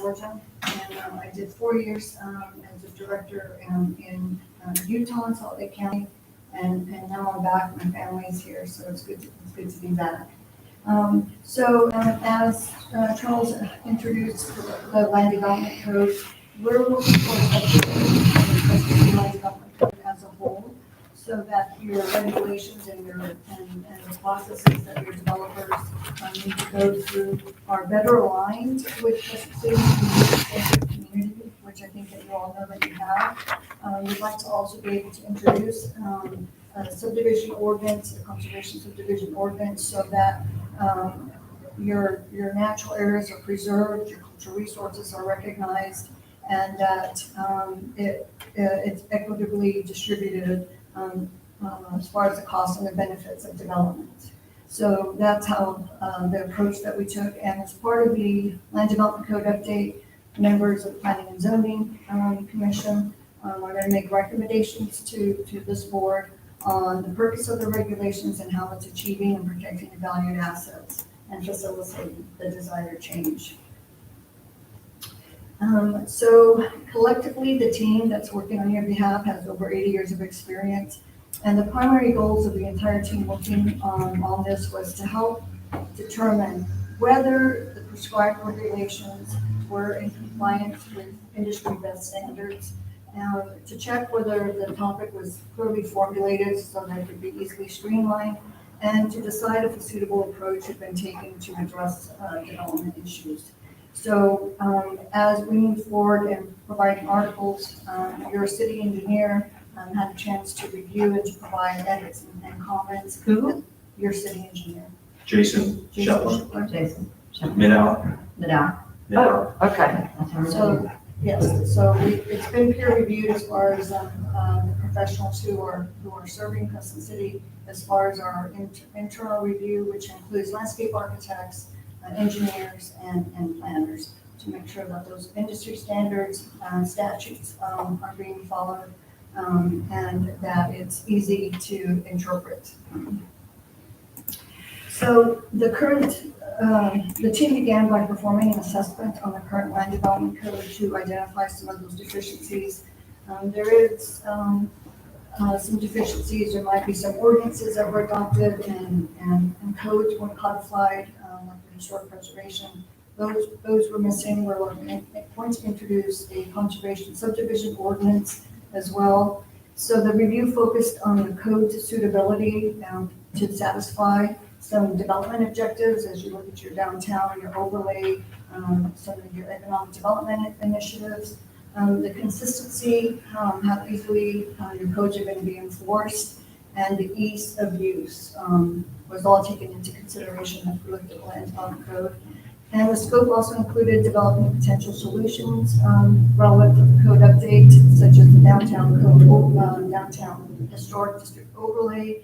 Georgia, and I did 4 years as a director in Utah and Salt Lake County, and now I'm back. My family's here, so it's good to be back. As Charles introduced the land development code, we're looking for the land development code as a whole, so that your regulations and the processes that your developers need to go through are better aligned with the city community, which I think that you all know that you have. We'd like to also be able to introduce a subdivision ordinance, a conservation subdivision ordinance, so that your natural areas are preserved, your cultural resources are recognized, and that it's equitably distributed as far as the costs and the benefits of development. So that's how the approach that we took. And as part of the Land Development Code update, members of the Planning and Zoning Commission are going to make recommendations to this board on the purpose of the regulations and how it's achieving and protecting the valued assets and facilitating the desired change. So collectively, the team that's working on your behalf has over 80 years of experience. And the primary goals of the entire team working on this was to help determine whether the prescribed regulations were in compliance with industry best standards, to check whether the topic was clearly formulated so that it could be easily streamlined, and to decide if a suitable approach had been taken to address development issues. So as we move forward in providing articles, your city engineer had a chance to review and to provide edits and comments. Who? Your city engineer. Jason Shepler. Jason. Mid-hour. Now. Mid-hour. Oh, okay. So, yes, so it's been peer reviewed as far as the professionals who are serving Crescent City, as far as our internal review, which includes landscape architects, engineers, and planners, to make sure that those industry standards, statutes are being followed, and that it's easy to interpret. So the team began by performing an assessment on the current land development code to identify some of those deficiencies. There is some deficiencies. There might be some ordinances that were adopted and codes weren't codified, like the historic preservation. Those were missing. We're going to introduce a conservation subdivision ordinance as well. So the review focused on the code suitability to satisfy some development objectives as you look at your downtown, your overlay, some of your economic development initiatives. The consistency, how easily your codes are going to be enforced, and the ease of use was all taken into consideration as we looked at the land development code. And the scope also included developing potential solutions relevant to the code update, such as the downtown code, downtown historic district overlay,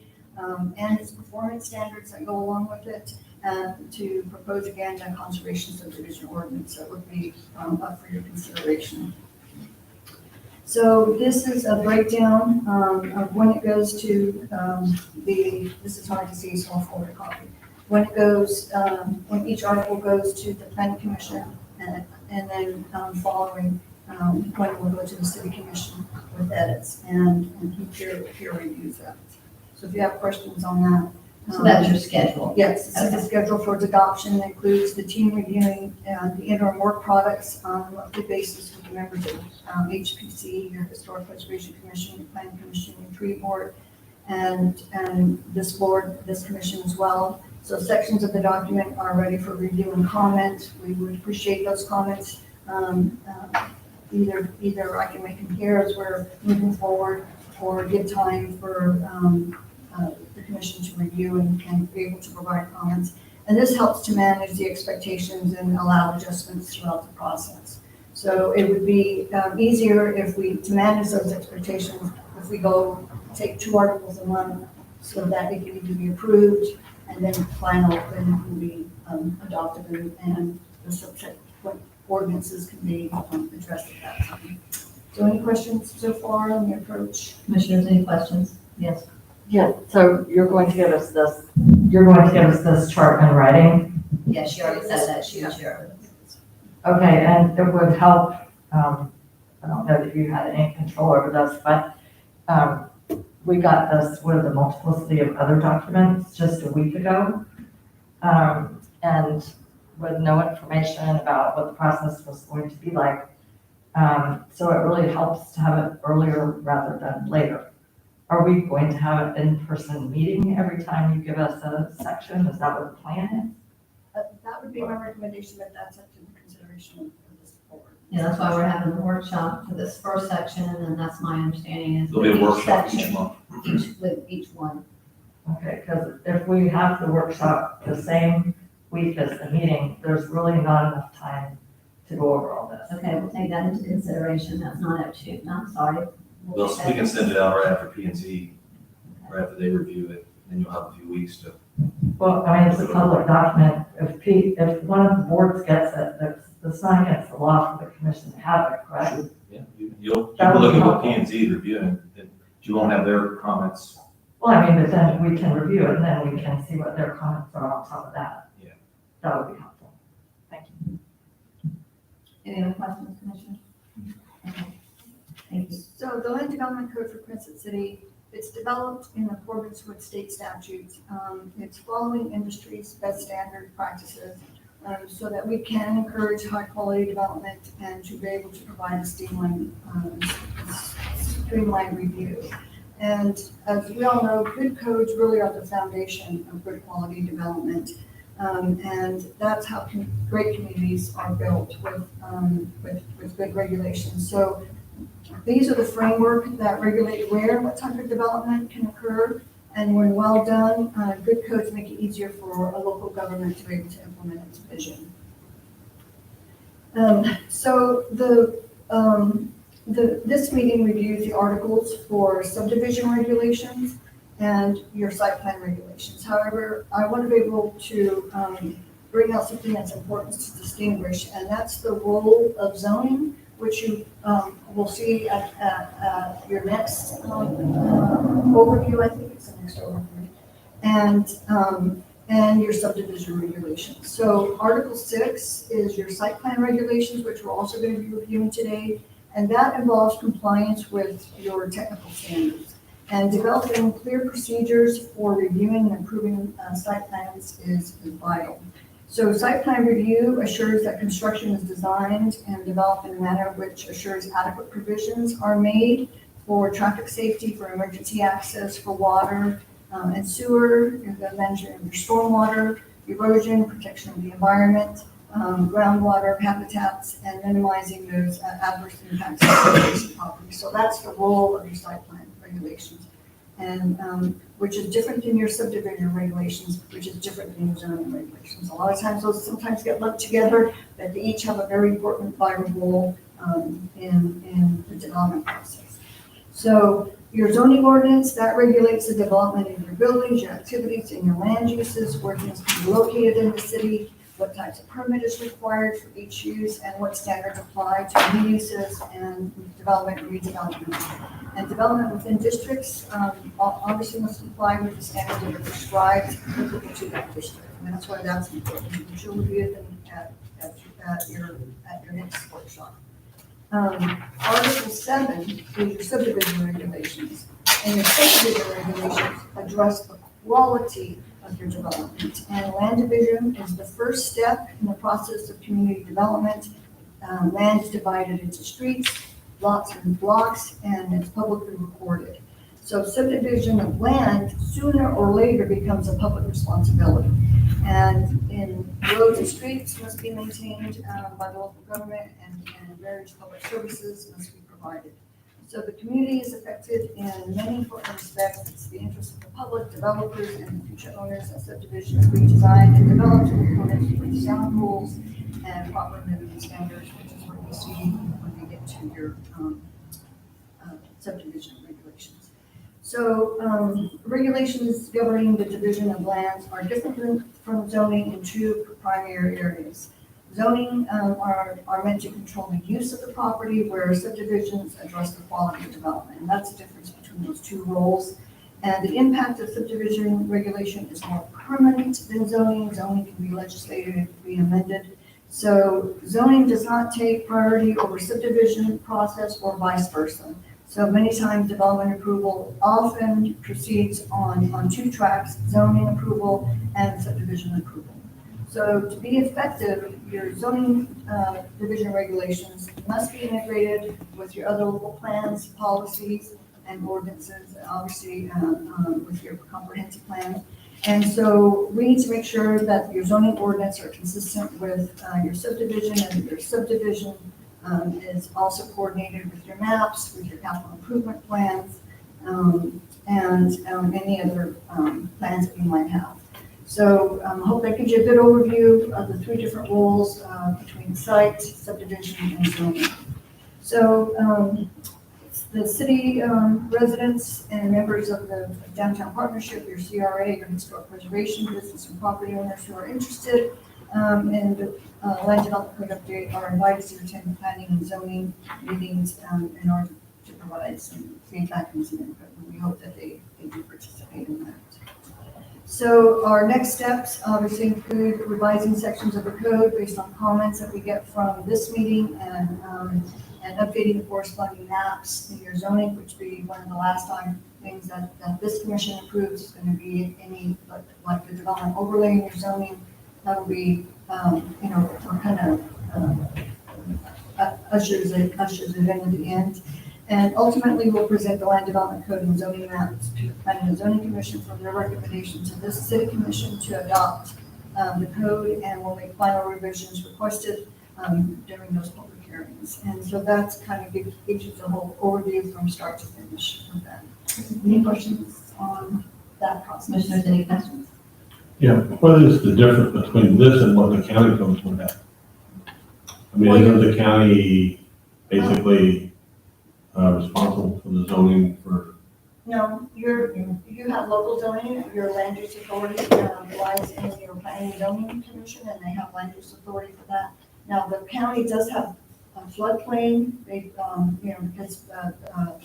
and its performance standards that go along with it, and to propose again a conservation subdivision ordinance that would be up for your consideration. So this is a breakdown of when it goes to this is hard to see, so I'll forward a copy. When it goes, when each article goes to the planning commission, and then following when it will go to the city commission with edits, and he peer reviews that. So if you have questions on that. So that's your schedule? Yes, this is the schedule for its adoption. It includes the team reviewing the interim work products on a monthly basis with the members of HPC, your Historic Preservation Commission, your Planning Commission, your Tree Board, and this board, this commission as well. So sections of the document are ready for review and comment. We would appreciate those comments. Either I can make them here as we're moving forward, or give time for the commission to review and be able to provide comments. And this helps to manage the expectations and allow adjustments throughout the process. So it would be easier to manage those expectations if we take 2 articles a month, so that it can either be approved and then final, then it can be adopted, and the subsequent ordinances can be addressed at that time. So any questions so far on the approach? Commissioners, any questions? Yes. Yeah, so you're going to give us this chart in writing? Yeah, she already said that she was here. Okay, and it would help, I don't know that you had any control over this, but, we got this with a multiplicity of other documents just a week ago. And with no information about what the process was going to be like. So it really helps to have it earlier rather than later. Are we going to have an in-person meeting every time you give us a section? Is that what the plan That would be my recommendation, but that's up to the consideration of this board. Yeah, that's why we're having the workshop for this first section, and that's my understanding is. There'll be a with workshop each section, month. With each one. is? Okay, because if we have the workshop the same week as the meeting, there's really not enough time to go over all this. Okay, we'll take that into consideration. That's not up to, no, I'm sorry. We'll take We that can send it out right after P and Z, right after they review it, and you'll have a few weeks to. Well, I mean, it's a public document. If one of the boards gets it, that's not against the law for the commission to have it, correct? Yeah, you'll That would look be at what helpful. P and Z reviewing, and you won't have their comments. Well, I mean, but then we can review it and then we can see what their comments are on top of that. Yeah. That would be helpful. Thank you. Any other questions, Commissioner? Okay, thank you. So the land development code for Crescent City, it's developed in accordance with state statutes. It's following industry's best standard practices so that we can encourage high quality development and to be able to provide a streamlined review. And as we all know, good codes really are the foundation of good quality development. And that's how great communities are built with good regulations. So these are the framework that regulate where and what type of development can occur. And when well done, good codes make it easier for a local government to be able to implement its vision. This meeting reviews the articles for subdivision regulations and your site plan regulations. However, I want to be able to bring out something that's important to distinguish, and that's the role of zoning, which you will see at your next overview. I think it's the next overview, and your subdivision regulations. So Article 6 is your site plan regulations, which we're also going to be reviewing today, and that involves compliance with your technical standards. And developing clear procedures for reviewing and approving site plans is vital. So site plan review assures that construction is designed and developed in a manner which assures adequate provisions are made for traffic safety, for emergency access, for water and sewer, the management of your stormwater, erosion, protection of the environment, groundwater habitats, and minimizing those adverse impacts on adjacent property. So that's the role of your site plan regulations, and which is different than your subdivision regulations, which is different than your zoning regulations. A lot of times those sometimes get lumped together, but they each have a very important vital role in the development process. So your zoning ordinance, that regulates the development of your buildings, your activities, and your land uses, where things can be located in the city, what types of permit is required for each use, and what standards apply to new uses and development and redevelopment. And development within districts obviously must comply with the standards that are prescribed applicable to that district. And that's why that's important. You should review them at your next workshop. Article 7 is your subdivision regulations. And your subdivision regulations address the quality of your development. And land division is the first step in the process of community development. Land is divided into streets, lots and blocks, and it's publicly recorded. So subdivision of land sooner or later becomes a public responsibility. And in roads and streets must be maintained by the local government, and various public services must be provided. So the community is affected in many important respects. It's the interest of the public, developers, and future owners of subdivisions redesigned and developed in accordance with sound rules and proper minimum standards, which is what you see when you get to your subdivision regulations. So regulations governing the division of lands are different from zoning in two primary areas. Zoning are meant to control the use of the property, where subdivisions address the quality of development. And that's the difference between those two roles. And the impact of subdivision regulation is more permanent than zoning. Zoning can be legislated, it can be amended. So zoning does not take priority over subdivision process or vice versa. So many times development approval often proceeds on two tracks, zoning approval and subdivision approval. So to be effective, your zoning division regulations must be integrated with your other local plans, policies, and ordinances, obviously with your comprehensive plan. And so we need to make sure that your zoning ordinance are consistent with your subdivision, and your subdivision is also coordinated with your maps, with your capital improvement plans, and any other plans that you might have. So I hope that gives you a good overview of the three different roles between site, subdivision, and zoning. So the city residents and members of the downtown partnership, your CRA, your historic preservation, business and property owners who are interested in the land development code update are invited to attend the planning and zoning meetings in order to provide some feedback and some input. And we hope that they do participate in that. So our next steps obviously include revising sections of the code based on comments that we get from this meeting and updating the corresponding maps in your zoning, which will be one of the last things that this commission approves is going to be any, like the development overlay in your zoning. That will be, we're kind of ushers it in at the end. And ultimately, we'll present the land development code and zoning maps to the Planning and Zoning Commission for their recommendation to this city commission to adopt the code, and we'll make final revisions requested during those public hearings. And so that's kind of gives you the whole overview from start to finish of that. Any questions on that process? Commissioners, any questions? Yeah, what is the difference between this and what the county comes with that? I mean, isn't the county basically responsible for the zoning for? No, you have local zoning, your land use authority lies in your planning and zoning commission, and they have land use authority for that. Now, the county does have a floodplain, they, because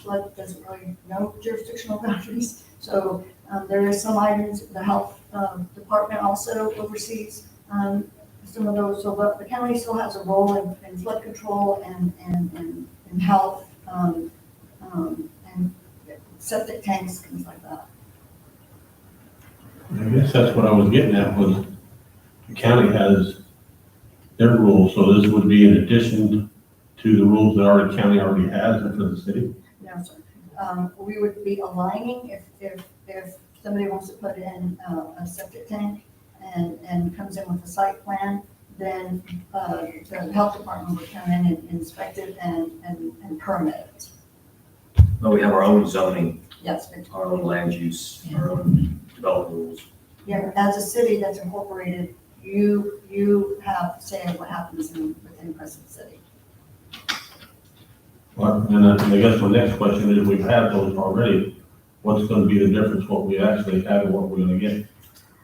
flood doesn't really know jurisdictional boundaries. So there is some items, the health department also oversees some of those. So the county still has a role in flood control and health and septic tanks, things like that. I guess that's what I was getting at, was the county has their rules, so this would be in addition to the rules that county already has for the city? No, sir. We would be aligning if somebody wants to put in a septic tank and comes in with a site plan, then the health department would come in and inspect it and permit it. No, we have our own zoning, Yes, our own land use, our own development rules. yeah, as a city that's incorporated, you have say what happens within Crescent City. Well, and I guess my next question is, we've had those already, what's gonna be the difference, what we actually have and what we're gonna get?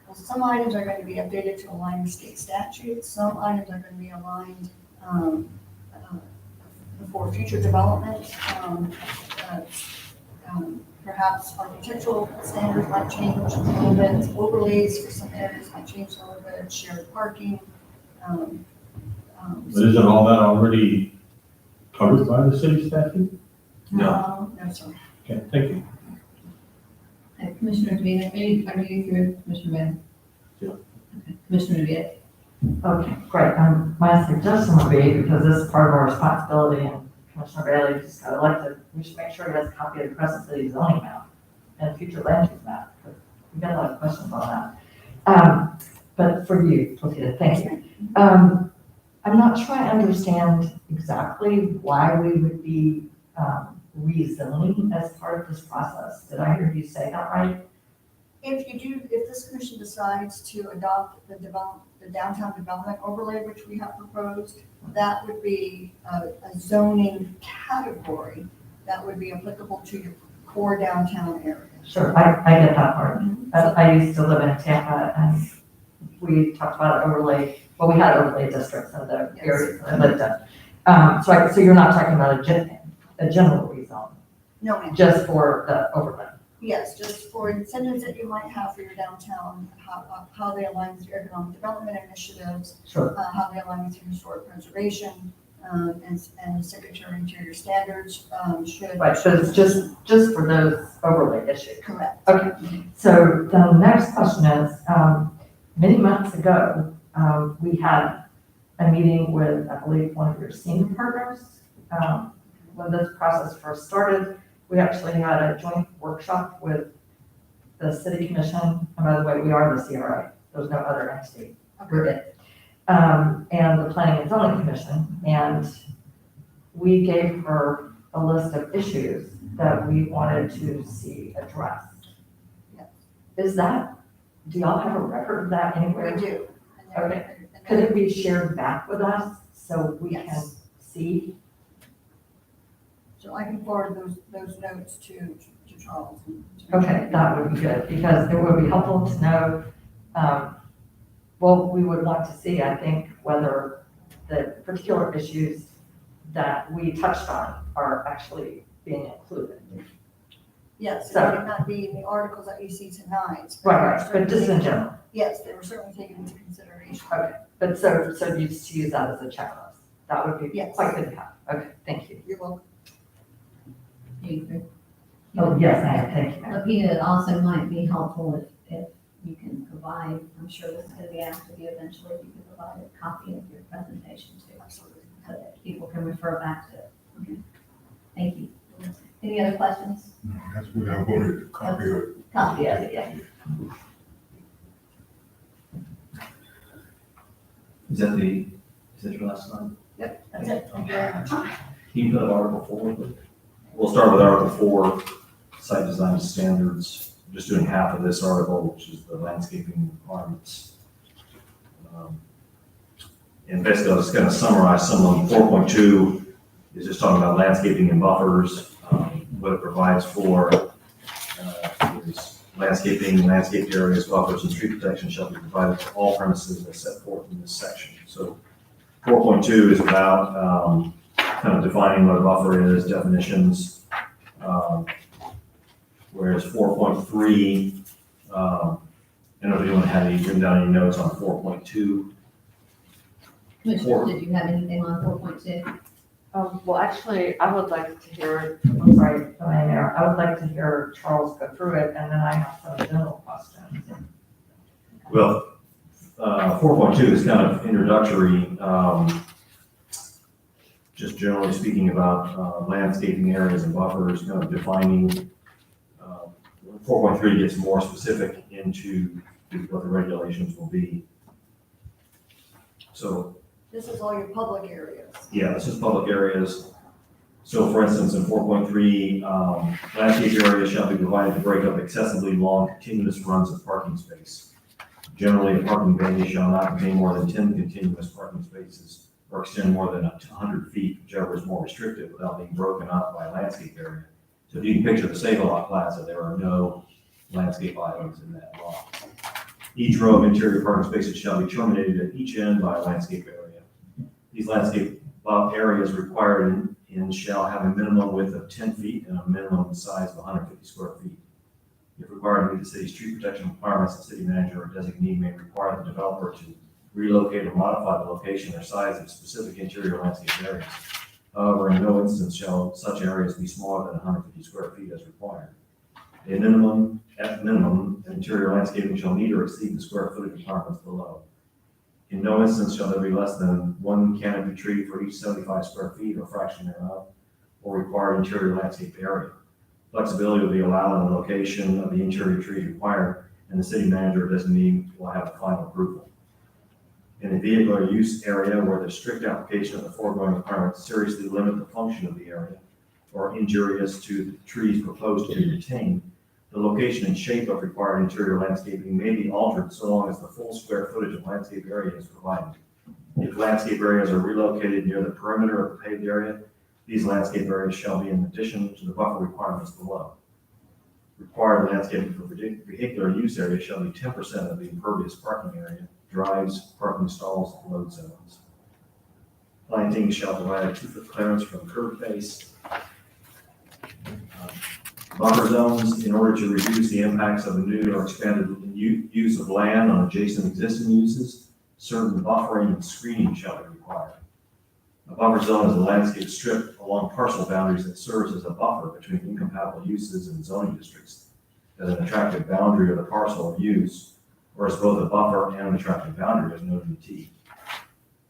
Well, some items are going to be updated to align with state statutes. Some items are going to be aligned for future development. Perhaps architectural standards might change a little bit. Overlays for some areas might change a little bit. Shared parking. But isn't all that already covered by the city statute? No. No, sir. Okay, thank you. Commissioner DeVita, are you through, Commissioner Bailey? Yeah. Okay. Commissioner DeVita? Okay, great. My suggestion would be, because this is part of our responsibility, and Commissioner Bailey just got elected, we should make sure he has a copy of the Crescent City zoning map and future land use map, because we got a lot of questions on that. But for you, Clotilda, thank you. I'm not sure I understand exactly why we would be rezoning as part of this process. Did I hear you say that right? If this commission decides to adopt the downtown development overlay, which we have proposed, that would be a zoning category that would be applicable to your core downtown area. Sure, I get that part. I used to live in Tampa, and we talked about overlay, well, we had overlay districts in the areas that I lived in. So you're not talking about a general rezone, No, ma'am. just for the overlay? Yes, just for incentives that you might have for your downtown, how they align with your economic development initiatives, Sure. how they align with your historic preservation, and Secretary of Interior standards, should. Right, so it's just for those overlay issues. Correct. Okay, so the next question is, many months ago, we had a meeting with, I believe, one of your senior partners. When this process first started, we actually had a joint workshop with the city commission. And by the way, we are the CRA. There's no other entity. We're it. And the planning and zoning commission. And we gave her a list of issues that we wanted to see addressed. Yes. Do y'all have a record of that anywhere? We do. Okay. Could it be shared back with us so we can Yes. see? So I can forward those notes to Charles. Okay, that would be good, because it would be helpful to know, well, we would want to see, I think, whether the particular issues that we touched on are actually being included. Yes, it So- might not be in the articles that you see tonight. Right, but just in general. Yes, they were certainly taken into consideration. Okay, but so you just use that as a checklist. That would be Yes. quite good to have. Okay, thank you. You're welcome. Do you agree? Oh, yes, I am, thank you. Lapita, it also might be helpful if you can provide, I'm sure this is going to be asked of you eventually, if you can provide a copy of your presentation too, Absolutely. so that people can refer back to it. Okay. Thank you. Any other questions? That's what I wanted, a copy of. Copy of it, yeah. Is that your last slide? Yep, that's it. Thank you very much. Can you put up Article 4? Please? We'll start with Article 4, site design standards. I'm just doing half of this article, which is the landscaping requirements. And basically, I was going to summarize some of them. 4.2 is just talking about landscaping and buffers, what it provides for is landscaping, landscaped areas, buffers, and tree protection shall be provided for all premises as set forth in this section. So 4.2 is about kind of defining what a buffer is, definitions, whereas 4.3, I don't know if anyone had any written down any notes on 4.2. Commissioner, did you have anything on 4.2? Well, actually, I would like to hear, I'm sorry, Diane, Mayor, I would like to hear Charles go through it, and then I have some general questions. Well, 4.2 is kind of introductory, just generally speaking about landscaping areas and buffers, kind of defining. 4.3 gets more specific into what the regulations will be. So, This is all your public areas. yeah, this is public areas. So for instance, in 4.3, landscape areas shall be provided to break up excessively long continuous runs of parking space. Generally, a parking bay shall not contain more than 10 continuous parking spaces or extend more than 100 feet, whichever is more restrictive, without being broken up by a landscape area. So if you can picture the Save-A-Lot Plaza, there are no landscape items in that lot. Each row of interior parking spaces shall be terminated at each end by a landscape area. These landscape areas required in shall have a minimum width of 10 feet and a minimum size of 150 square feet. If required to meet the city's tree protection requirements, the city manager or designee may require the developer to relocate or modify the location or size of specific interior landscape areas. However, in no instance shall such areas be smaller than 150 square feet as required. At minimum, interior landscaping shall meet or exceed the square footage requirements below. In no instance shall there be less than one canopy tree for each 75 square feet or fraction thereof, or required interior landscape area. Flexibility will be allowed in the location of the interior trees required, and the city manager or designee will have the final approval. In a vehicular use area where the strict application of the foregoing requirements seriously limit the function of the area or injurious to the trees proposed to be retained, the location and shape of required interior landscaping may be altered so long as the full square footage of landscape area is provided. If landscape areas are relocated near the perimeter of the paved area, these landscape areas shall be in addition to the buffer requirements below. Required landscaping for vehicular use area shall be 10% of the impervious parking area, drives, parking stalls, and load zones. Planting shall provide a 2-foot clearance from curb face. Buffer zones, in order to reduce the impacts of a new or expanded use of land on adjacent existing uses, certain buffering and screening shall be required. A buffer zone is a landscape strip along parcel boundaries that serves as a buffer between incompatible uses and zoning districts, as an attractive boundary of the parcel of use, or as both a buffer and an attractive boundary as noted in T.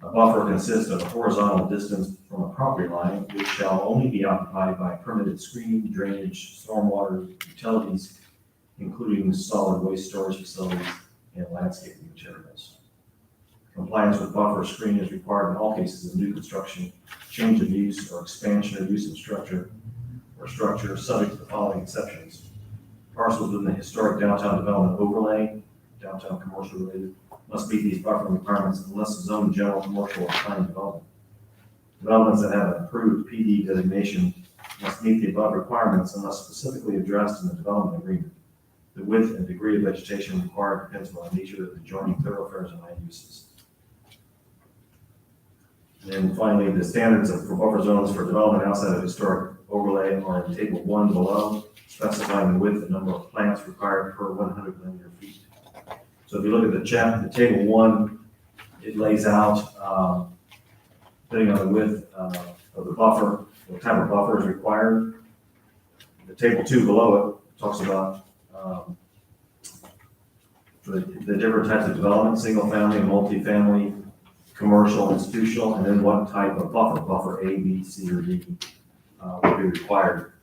A buffer consists of a horizontal distance from a property line, which shall only be occupied by permitted screening, drainage, stormwater, utilities, including solid waste storage facilities and landscaping materials. Compliance with buffer screening is required in all cases of new construction, change of use, or expansion or use of structure subject to the following exceptions. Parcels within the historic downtown development overlay, downtown commercial related, must meet these buffering requirements unless zoned general commercial or planned development. Developments that have an approved PD designation must meet the above requirements unless specifically addressed in the development agreement. The width and degree of vegetation required depends on the nature of the adjoining thoroughfares and land uses. And then finally, the standards for buffer zones for development outside of historic overlay are in table 1 below, specifying the width and number of plants required per 100 linear feet. So if you look at the table 1, it lays out, depending on the width of the buffer, what type of buffer is required. The table 2 below it talks about the different types of development, single family, multifamily, commercial, institutional, and then what type of buffer A, B, C, or D would be required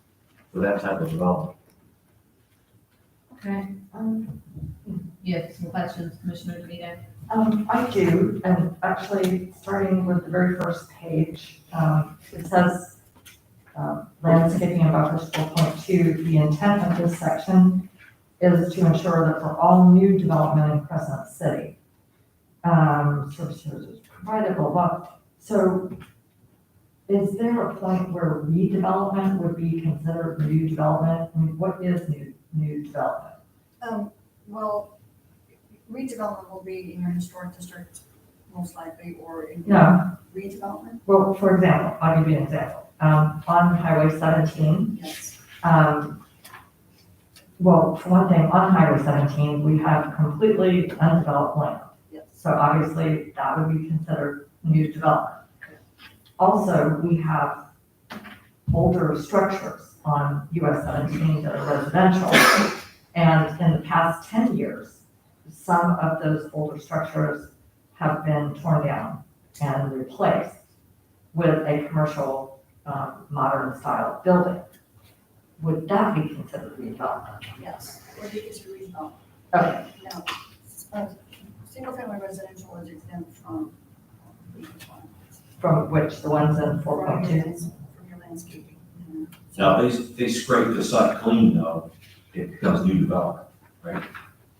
for that type of development. Okay. You have some questions, Commissioner DeVito? I do, and actually, starting with the very first page, it says, landscaping and buffers 4.2, the intent of this section is to ensure that for all new development in Crescent City, services provided, blah, blah. So is there a point where redevelopment would be considered new development? I mean, what is new development? Well, redevelopment will be in your historic district, most likely, or in No. redevelopment. Well, for example, I'll give you an example. On Highway 17, Yes. well, for one thing, on Highway 17, we have completely undeveloped land. Yes. So obviously, that would be considered new development. Also, we have older structures on US 17 that are residential. And in the past 10 years, some of those older structures have been torn down and replaced with a commercial, modern style building. Would that be considered redevelopment? Yes, or it is redevelopment. Okay, Now, single-family residential is exempt from these requirements. from which the ones in 4.2? From your landscaping. Now, if they scrape the site clean though, it becomes new development, right?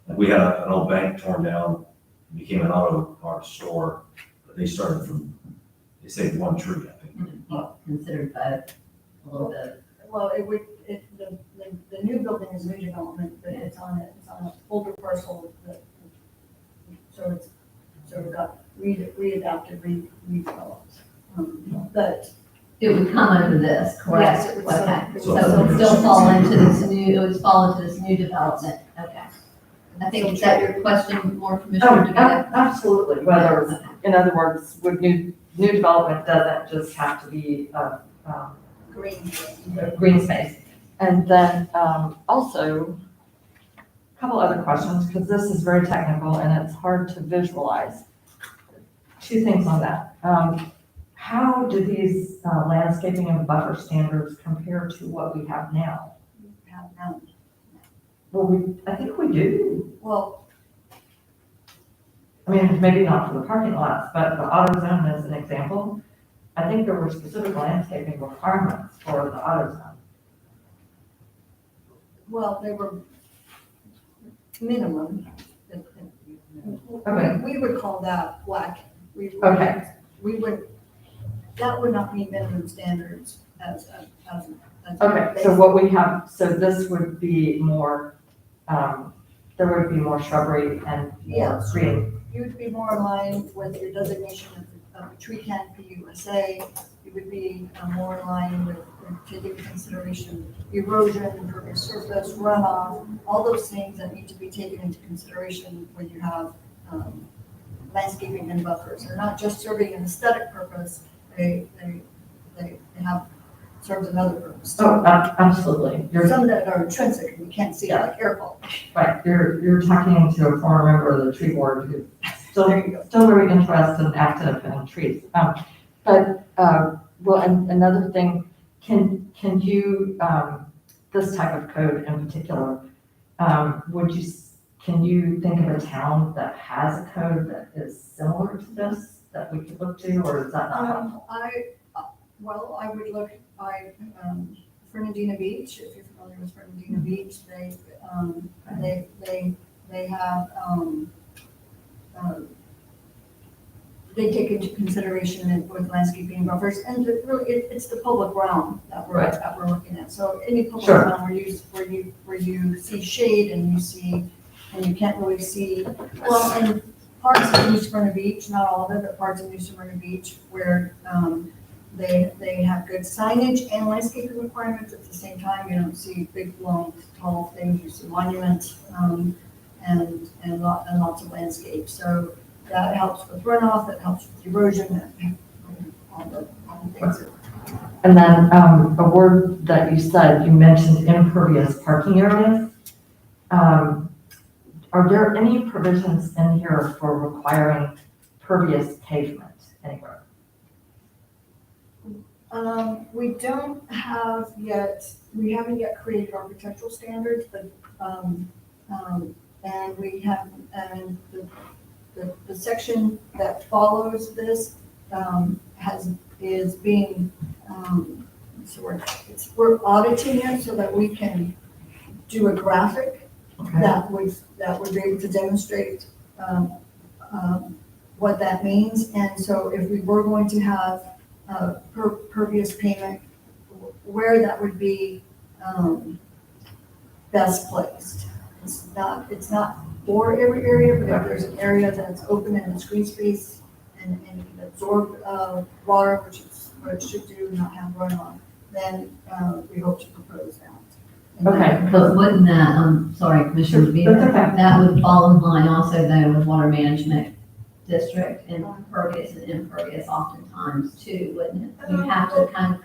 Like we had an old bank torn down, became an auto parts store, but they started from, they saved one tree, I think. Well, considered both a little bit. Well, the new building is new development, but it's on an older parcel that, so it got readapted, redeveloped. But It would come under this, correct? Yes, it would Okay, still- so it would still fall into this new, it would fall into this new development, okay. I think, is that your question, more Commissioner DeVito? Absolutely, whether, Okay. in other words, would new development doesn't just have to be, green. green space. And then, also, a couple other questions, because this is very technical and it's hard to visualize. Two things on that. How do these landscaping and buffer standards compare to what we have now? Have none. Well, I think we do. Well, I mean, maybe not for the parking lots, but the auto zone is an example. I think there were specific landscaping requirements for the auto zone. they were minimum. Okay. We would call that black. Okay. We would, that would not be minimum standards as. Okay, so what we have, so this would be more, there would be more shrubbery and more Yes. green. You would be more in line with your designation of the Tree Canopy USA. You would be more in line with take into consideration erosion, impervious surface, runoff, all those things that need to be taken into consideration when you have landscaping and buffers. They're not just serving an aesthetic purpose, they have serves another purpose. Oh, absolutely. You're Some that are intrinsic, and you can't see, like air quality. right. You're talking to a former member of the tree board who's There you go. still very interested and active in trees. Well, and another thing, can you, this type of code in particular, can you think of a town that has a code that is similar to this that we could look to, or is that not helpful? I would look, Fernandina Beach, if you're familiar with Fernandina Beach, they have, they take into consideration with landscaping buffers, and really, it's the public realm that Right. we're looking at. So any public Sure. realm where you see shade and you can't really see, well, and parts of New Smyrna Beach, not all of it, but parts of New Smyrna Beach where, they have good signage and landscaping requirements at the same time. You don't see big, long, tall things, you see monuments, and lots of landscape. So that helps with runoff, that helps with erosion, all the things. And then a word that you said, you mentioned impervious parking areas. Are there any provisions in here for requiring pervious pavement anywhere? We don't have yet, we haven't yet created architectural standards, but, and we have, and the section that follows this, is being, so we're auditing it so that we can do a graphic Okay. that would be able to demonstrate, what that means. And so if we were going to have pervious pavement, where that would be best placed. It's not for every area, but if there's an area that's open and it's green space and can absorb water, which is what it should do, not have runoff, then we hope to propose that. Okay. But wouldn't that, sorry, Commissioner Beaver, That's okay. that would fall in line also though with water management district and pervious and impervious oftentimes too, wouldn't it? You have to kind of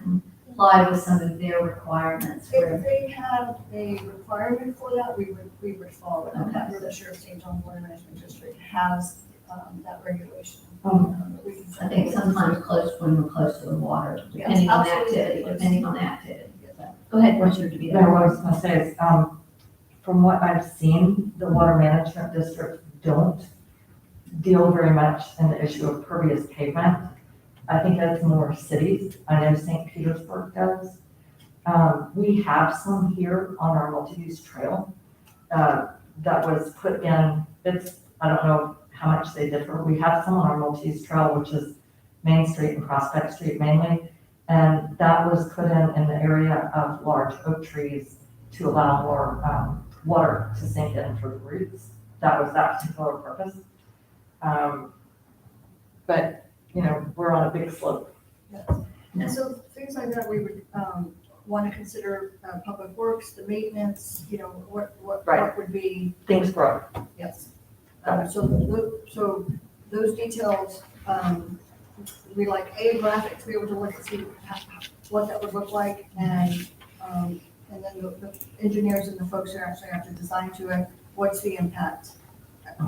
comply with some of their requirements If for, they have a requirement for that, we would follow it. I'm not Okay. really sure if St. John Water Management District has that regulation. We can I send think it. sometimes close when we're close to the water, Yes, depending on the absolutely. activity, depending on the activity. So, go ahead, Commissioner No, DeVito. what I was gonna say is, from what I've seen, the water management district don't deal very much in the issue of pervious pavement. I think that's more cities. I know St. Petersburg does. We have some here on our multi-use trail, that was put in, I don't know how much they differ. We have some on our multi-use trail, which is Main Street and Prospect Street mainly. And that was put in the area of large oak trees to allow more water to sink in through the roots. That was that particular purpose. But, we're on a big slope. Yes. And so things like that, we would want to consider public works, the maintenance, what Right. would be, Things grow. yes. So those details, we like a graphic to be able to look and see what that would look like, and then the engineers and the folks who actually have to design to it, what's the impact to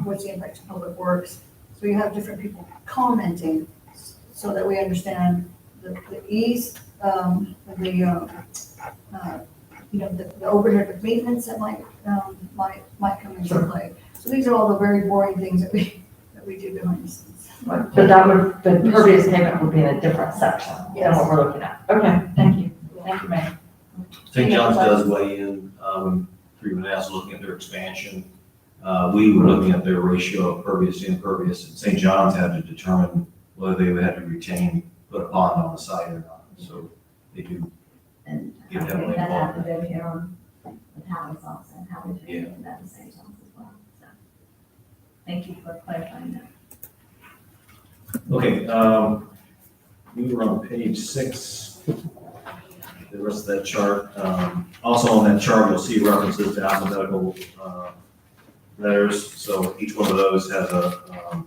public works? So you have different people commenting so that we understand the ease, the overhead of maintenance that might come into Sure. play. So these are all the very boring things that we do behind the scenes. But the pervious pavement would be in a different section than what we're looking at. Okay, thank you. Thank you, Meg. St. John's does weigh in, when Freeman was looking at their expansion. We were looking at their ratio of pervious to impervious, and St. John's had to determine whether they would have to put a pond on the site or not. So they do. And Yeah, I think definitely that involved. have to go here on the Howard's also, and how we do that at the same time as well. So, thank you for clarifying that. Okay, we were on page 6. the rest of that chart. Also on that chart, you'll see references to alphabetical letters. So each one of those has a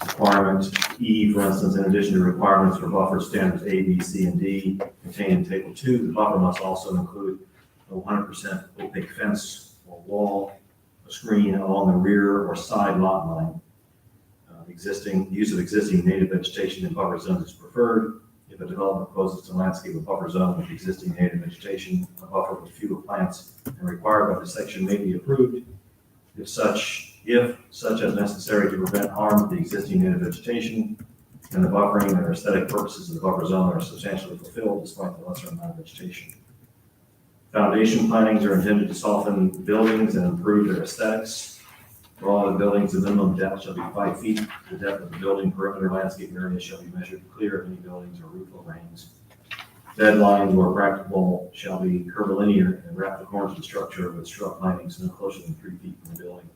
requirement. E, for instance, in addition to requirements for buffer standards A, B, C, and D contained in Table 2, the buffer must also include a 100% opaque fence or wall, a screen along the rear or side lot line. Use of existing native vegetation in buffer zones is preferred. If a development proposes to landscape a buffer zone with existing native vegetation, a buffer with fewer plants and required by the section may be approved. If such as necessary to prevent harm to the existing native vegetation, and the buffering and aesthetic purposes of the buffer zone are substantially fulfilled despite the lesser amount of vegetation. Foundation plantings are intended to soften buildings and improve their aesthetics. For all the buildings, the minimum depth shall be 5 feet. The depth of the building perimeter landscape area shall be measured clear of any buildings or roof overhangs. Bed lines where practicable shall be curvilinear and wrap the corners of the structure with shrub plantings no closer than 3 feet from the building.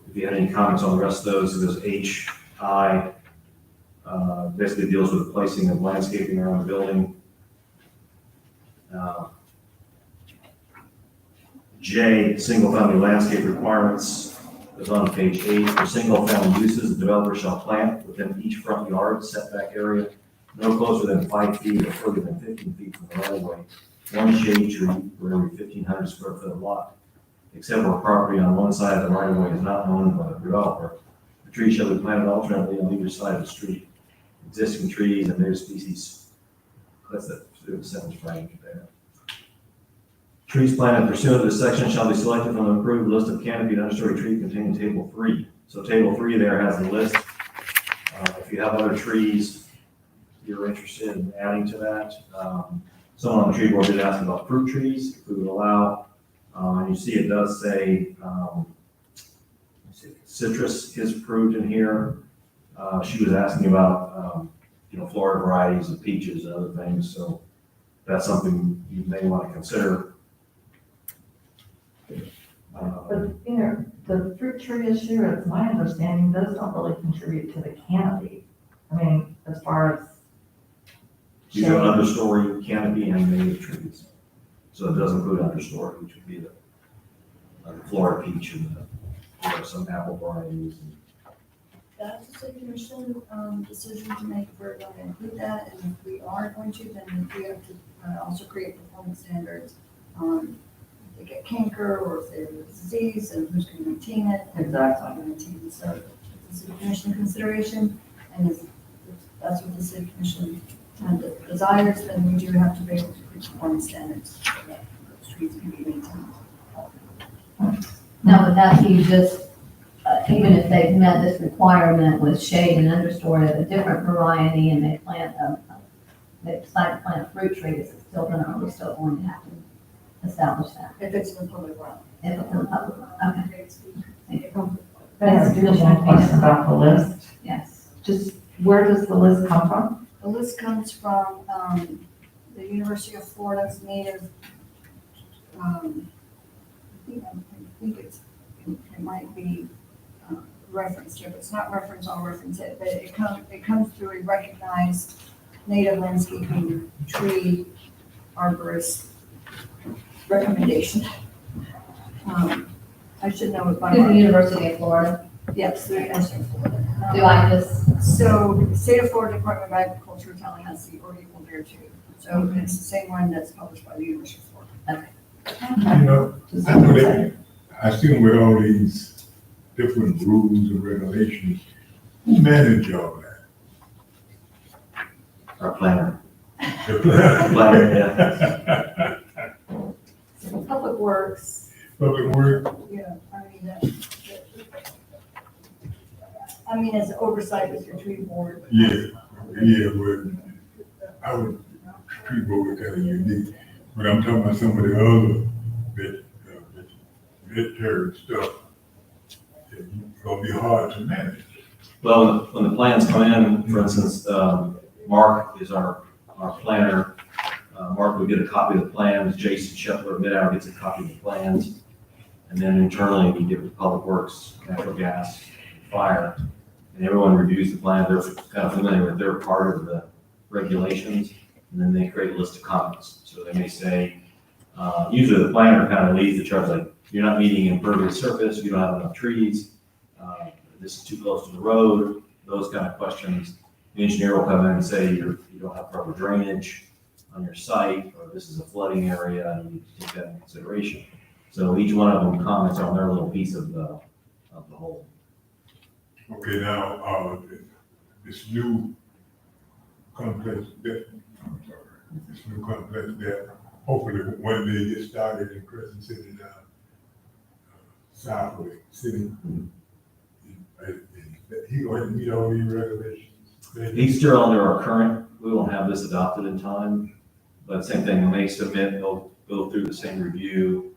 If you had any comments on the rest of those, there's H, I, basically deals with the placing of landscaping around the building. J, single-family landscape requirements, is on page 8. For single-family uses, the developer shall plant within each front yard setback area no closer than 5 feet or further than 15 feet from the right-of-way, one shade tree for every 1,500 square foot lot. Except where property on one side of the right-of-way is not owned by the developer, the tree shall be planted alternately on either side of the street. Existing trees and native species, that's the sentence range there. Trees planted pursuant to this section shall be selected from the approved list of canopied understory trees contained in Table 3. So Table 3 there has the list. If you have other trees you're interested in adding to that, someone on the tree board did ask about fruit trees, if we would allow, and you see it does say citrus is approved in here. She was asking about, Florida varieties of peaches and other things, so that's something you may want to consider. But, the fruit tree issue, it's my understanding, those don't really contribute to the canopy. I mean, as far as. These are understory canopy and native trees. So it does include understory, which would be the Florida peach and some apple varieties. That's a city commission decision to make if we're going to include that, and if we are going to, then we have to also create performance standards on if they get canker or if there's a disease and who's going to maintain it. Exactly. Maintain. So it's a city commission consideration, and if that's what the city commission desires, then we do have to be able to create performance standards so that those trees can be maintained. Now, with that, you just, even if they've met this requirement with shade and understory of a different variety and they they decide to plant a fruit tree, it's still we're still going to have to establish that. If it's in the public realm. If it's in the public, okay, I have one question about the list. yes. Just, where does the list come from? The list comes from the University of Florida's native, I think it might be referenced here, but it's not referenced, I'll reference it, but it comes through a recognized native landscaping tree arborist recommendation. I should know it by To the heart. University of Florida, Yes, the University of Florida. do I just, So the State of Florida Department of Agriculture, Tallahassee, or equal there too. So it's the same one that's published by the University of Florida. Just- I know that, I see with all these different rules and regulations, who manage all that? Our planner. The Planner, yeah. So Public Works, Public Works, as oversight with your tree board. well, I would, tree board is kind of unique, but I'm talking about some of the other veterinary stuff. It's gonna be hard to manage. Well, when the plans come in, for instance, Mark is our planner. Mark will get a copy of the plans, Jason Shepler of Mid-Hour gets a copy of the plans. And then internally, we get with Public Works, Natural Gas, Fire, and everyone reviews the plan. They're kind of familiar with their part of the regulations, and then they create a list of comments. So they may say, usually the planner kind of leads the charge, like, you're not meeting impervious surface, you don't have enough trees, this is too close to the road, those kind of questions. The engineer will come in and say, you don't have proper drainage on your site, or this is a flooding area, and you need to take that into consideration. So each one of them comments on their little piece of the whole. Okay, now, this new complex that, I'm sorry, this new complex that hopefully when they get started in Crescent City now, Southwick City, he going to meet all these regulations. He's still under our current, we won't have this adopted in time, but same thing, when they submit, they'll go through the same review,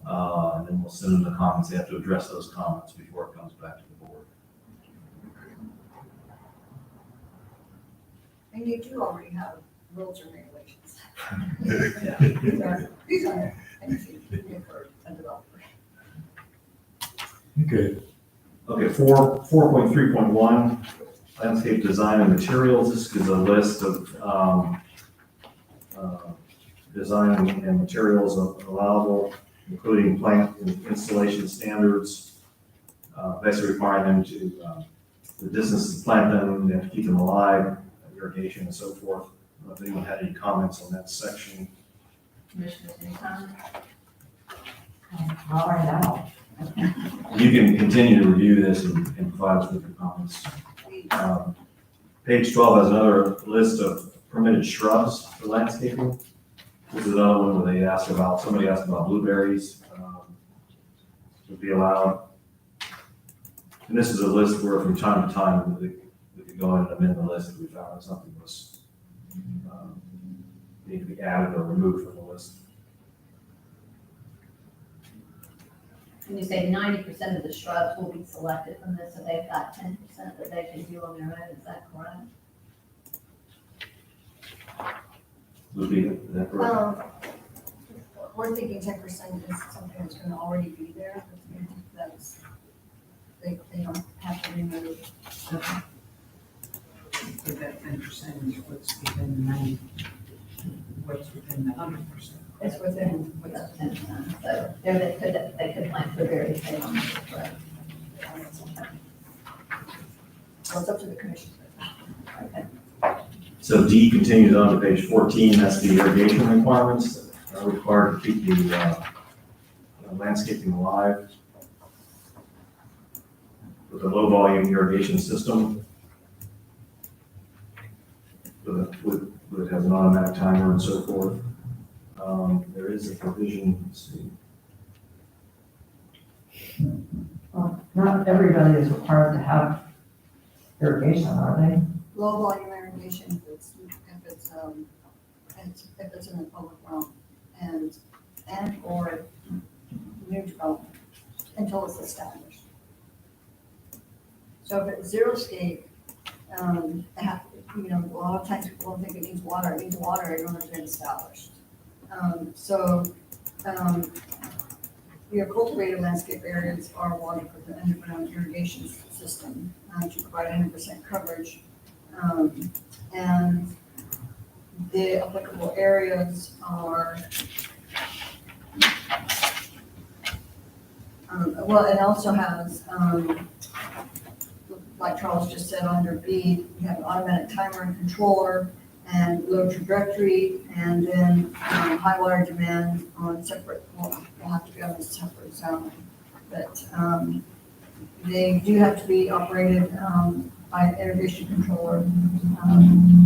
and then we'll send them the comments, they have to address those comments before it comes back to the board. And you do already have rules and regulations. Yeah. These are anything for a developer. Okay, Okay, 4.3.1, landscape design and materials. This is a list of design and materials allowable, including plant and installation standards, basically requiring them to, the distance to plant them, they have to keep them alive, irrigation and so forth. I don't know if anyone had any comments on that section. Commissioners, any comments? Not right now. You can continue to review this and provide us with your comments. Page 12 has another list of permitted shrubs for landscaping. This is another one where they asked about, somebody asked about blueberries would be allowed. And this is a list where from time to time, we could go in and amend the list if we found that something was need to be added or removed from the list. When you say 90% of the shrubs will be selected from this, so they've got 10% that they can do on their own, is that correct? Would be, is that correct? We're thinking 10% is something that's gonna already be there, that's, they don't have to remove. So that 10% is what's within the 90, what's within the 100%. It's within, Without 10%, so they could plant blueberries, they don't have to, correct? well, it's up to the commission. Okay. So D continues on to page 14, that's the irrigation requirements that are required to keep the landscaping alive with a low volume irrigation system. It has an automatic timer and so forth. There is a provision, let's see. Well, not everybody is required to have irrigation, are they? Low volume irrigation, if it's in the public realm and or new development until it's established. So if it's xeriscape, a lot of times people don't think it needs water in order to get established. Your cultivated landscape areas are watered with the underground irrigation system to provide 100% coverage. And the applicable areas are, it also has, like Charles just said, under B, you have an automatic timer and controller, and low trajectory, and then high water demand on separate, will have to be on a separate zone. But they do have to be operated by an irrigation controller,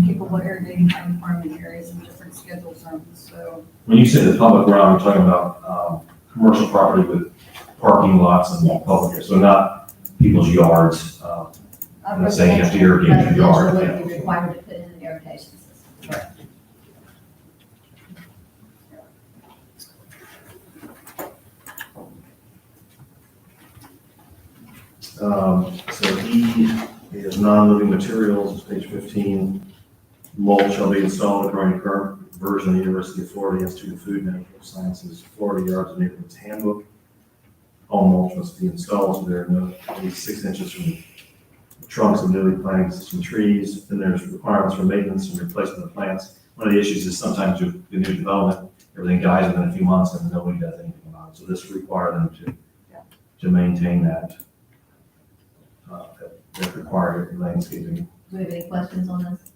capable of irrigating high farming areas in different schedule zones. So When you say the public realm, you're talking about commercial property with parking lots and Yes. public, so not people's yards. I'm not saying you have to irrigate your yard. Residential would be required to put in an irrigation system. Correct. So E is non-living materials, page 15. Mulch shall be installed according to current version of the University of Florida Institute of Food and Natural Sciences, Florida Yards and Neighborhoods Handbook. All mulch must be installed so they're at least 6 inches from the trunks of newly planted existing trees. Then there's requirements for maintenance and replacement of plants. One of the issues is sometimes with the new development, everything dies within a few months and nobody does anything about it. So this requires them to maintain that, that required landscaping. Do we have any questions on this?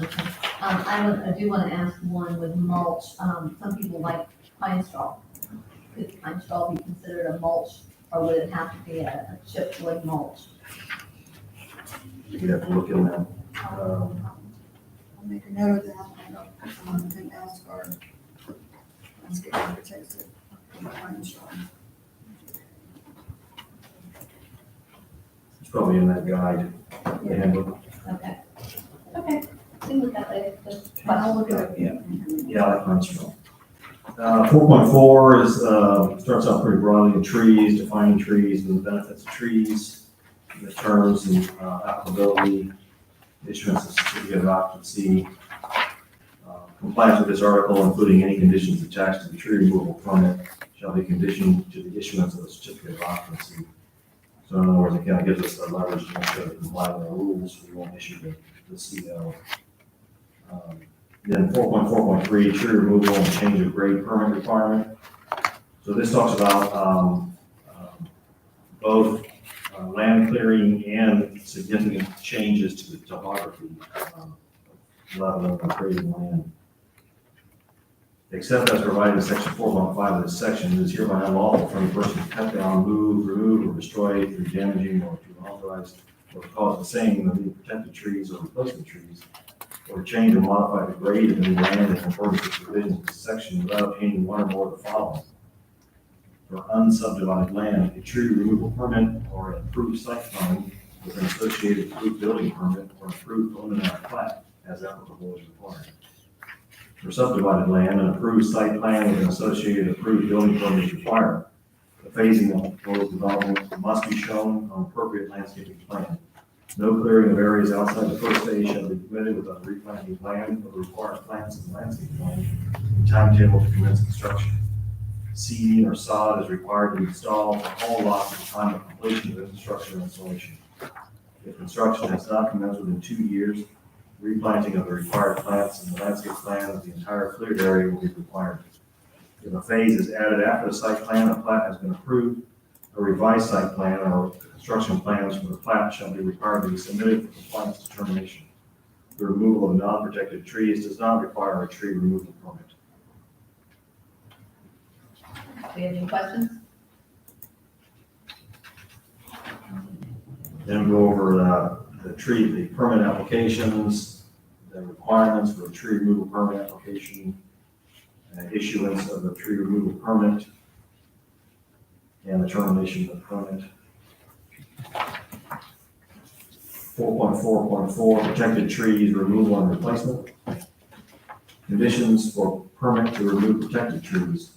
Okay. I do want to ask one with mulch. Some people like pine straw. Could pine straw be considered a mulch, or would it have to be a chipboard mulch? You have to look in that. I'll make a note of that, and ask our landscape architects to find strong. It's probably in that guide, the handbook. Okay. Okay. We can look at that later. Just I'll look at Yeah, that comes from. 4.4 is, starts out pretty broadly in trees, defining trees and the benefits of trees, the terms and applicability, issuance of certificate of occupancy, compliance with this article, including any conditions attached to the tree removal permit, shall be conditioned to the issuance of a certificate of occupancy. So in other words, it kind of gives us the leverage to make sure that we comply with our rules, we won't issue the CO. Then 4.4.3, tree removal and change of grade permit requirement. So this talks about both land clearing and significant changes to the topography, leveling and grading land. Except as provided in section 4.5 of this section, it is hereby unlawful for any person to cut down, move, remove, or destroy through damaging or to authorize or cause the same of any protected trees or replacement trees, or change or modify the grade of any land in accordance with the provisions of this section without obtaining one or more of the following. For unsubdivided land, a tree removal permit or an approved site plan with an associated approved building permit or approved preliminary plat as applicable is required. For subdivided land, an approved site plan with an associated approved building permit is required. The phasing of proposed development must be shown on appropriate landscaping plan. No clearing of areas outside the first phase shall be permitted without replanting land or required plants in the landscape plan and timetable to commence construction. Seeding or sod is required to be installed on all lots at the time of completion of the construction or installation. If construction has not commenced within 2 years, replanting of the required plants in the landscape plan of the entire cleared area will be required. If a phase is added after the site plan or plat has been approved, a revised site plan or construction plans for the plat shall be required to be submitted for compliance determination. The removal of non-protected trees does not require a tree removal permit. Do we have any questions? Then go over the permit applications, the requirements for a tree removal permit application, issuance of the tree removal permit, and the termination of the permit. 4.4.4, protected trees removal and replacement. Conditions for permit to remove protected trees.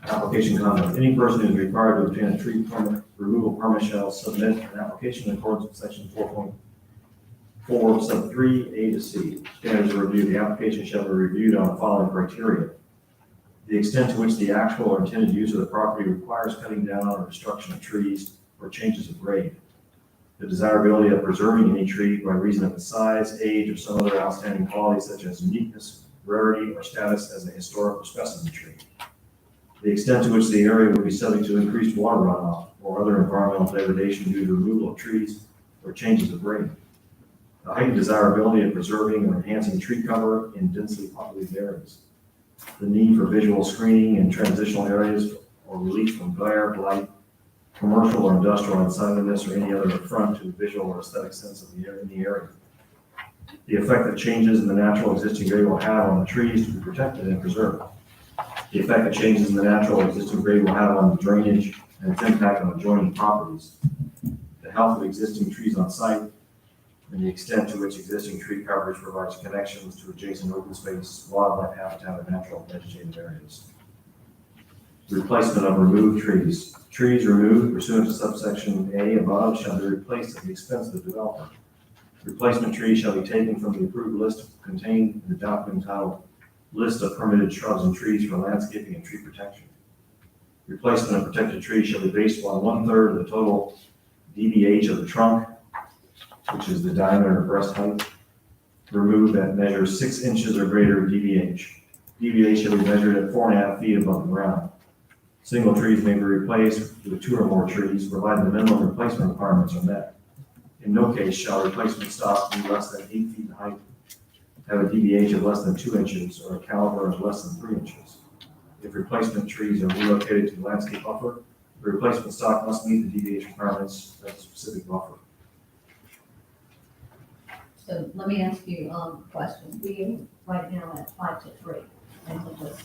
Application conduct. Any person who is required to obtain a tree permit, removal permit shall submit an application in accordance with section 4.4 sub 3 A to C. Standards of review. The application shall be reviewed on the following criteria: the extent to which the actual or intended use of the property requires cutting down or destruction of trees or changes of grade. The desirability of preserving any tree by reason of its size, age, or some other outstanding qualities such as uniqueness, rarity, or status as a historical specimen tree. The extent to which the area would be subject to increased water runoff or other environmental degradation due to removal of trees or changes of grade. The heightened desirability of preserving or enhancing tree cover in densely populated areas. The need for visual screening in transitional areas or relief from glare, light, commercial or industrial unsightliness, or any other affront to the visual or aesthetic sense of the area. The effect that changes in the natural existing grade will have on the trees to be protected and preserved. The effect that changes in the natural existing grade will have on the drainage and its impact on adjoining properties. The health of existing trees on site, and the extent to which existing tree coverage provides connections to adjacent open space, wildlife habitat, and natural vegetative areas. Replacement of removed trees. Trees removed pursuant to subsection A above shall be replaced at the expense of the developer. Replacement trees shall be taken from the approved list contained in the document entitled List of Permitted Shrubs and Trees for Landscaping and Tree Protection. Replacement of protected trees shall be based on 1/3 of the total DBH of the trunk which is the diameter of breast height, removed that measures 6 inches or greater DBH. DBH shall be measured at 4.5 feet above the ground. Single trees may be replaced with 2 or more trees, provided the minimum replacement requirements are met. In no case shall replacement stock be less than 8 feet in height, have a DBH of less than 2 inches, or a caliber of less than 3 inches. If replacement trees are relocated to the landscape buffer, the replacement stock must meet the DBH requirements of the specific buffer. So let me ask you a question. We right now at 5 to 3, and we'll just,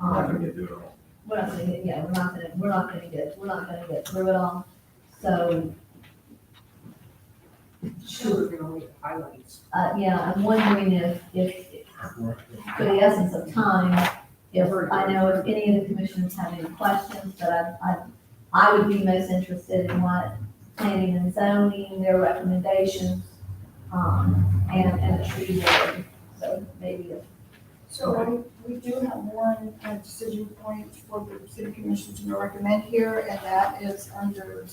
I'm not gonna get through it all. we're not gonna get, yeah, we're not gonna get through it all. So, Sure, we're gonna leave highlights. yeah, I'm wondering if, for the essence of time, if, I know if any of the commissioners have any questions, but I would be most interested in what planning and zoning, their recommendations, and the tree board. So maybe if So we do have one decision point for the city commission to recommend here, and that is under,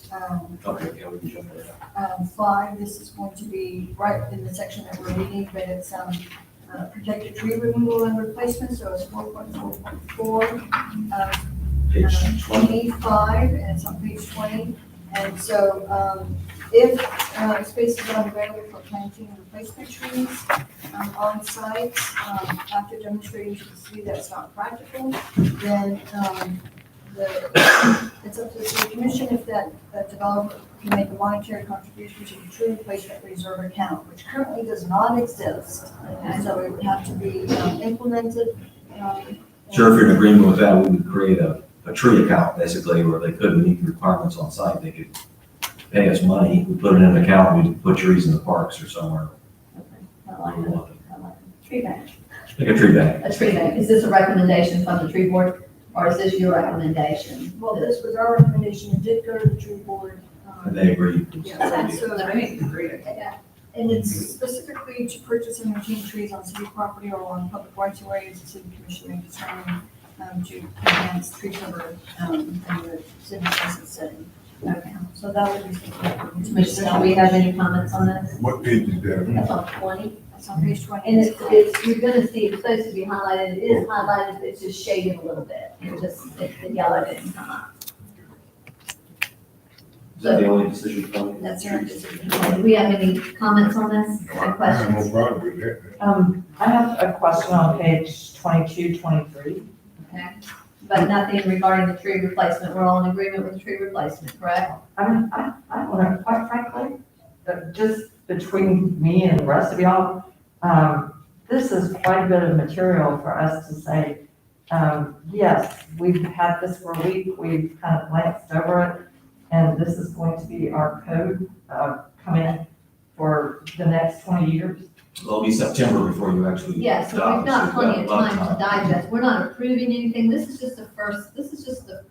Okay, yeah, we can jump to that. 5. This is going to be right in the section that we're reading, but it's, protected tree removal and replacement, so it's 4.4.4. Page 20. 25, and it's on page 20. And so, if space is not available for planting and replacement trees on site, after demonstrating to the city that it's not practical, then it's up to the city commission if that developer can make a monetary contribution to the tree replacement reserve account, which currently does not exist. And so it would have to be implemented. Sure, if you're in agreement with that, we would create a tree account, basically, where they couldn't meet the requirements on site, they could pay us money, we put it in an account, we put trees in the parks or somewhere. I like it. I like it. Tree bank. Like a tree bank. A tree bank. Is this a recommendation from the tree board, or is this your recommendation? Well, this was our recommendation. It did go to the tree board. And they agreed. Yeah, so I think it's great. and it's specifically to purchase and maintain trees on city property or on public rights of ways. The city commission may determine to enhance tree cover in the city business setting. Okay. So that would be something. Commissioner, do we have any comments on this? What page is that? That's on 20. That's on page 20. And it's, you're gonna see, it's supposed to be highlighted, it is highlighted, but it's just shaded a little bit. The yellow didn't come up. Is that the only decision point? That's our decision. Okay, do we have any comments on this, or I have no questions? problem with that. I have a question on page 22, 23. Okay, but nothing regarding the tree replacement, we're all in agreement with the tree replacement, correct? I mean, I want to, quite frankly, just between me and the rest of y'all, this is quite a bit of material for us to say, yes, we've had this for a week, we've kind of glanced over it, and this is going to be our code coming for the next 20 years. It'll be September before you actually. Yes, so adopt we've it, got you've plenty of a lot time to digest, we're not approving anything, this is just the first, this is just a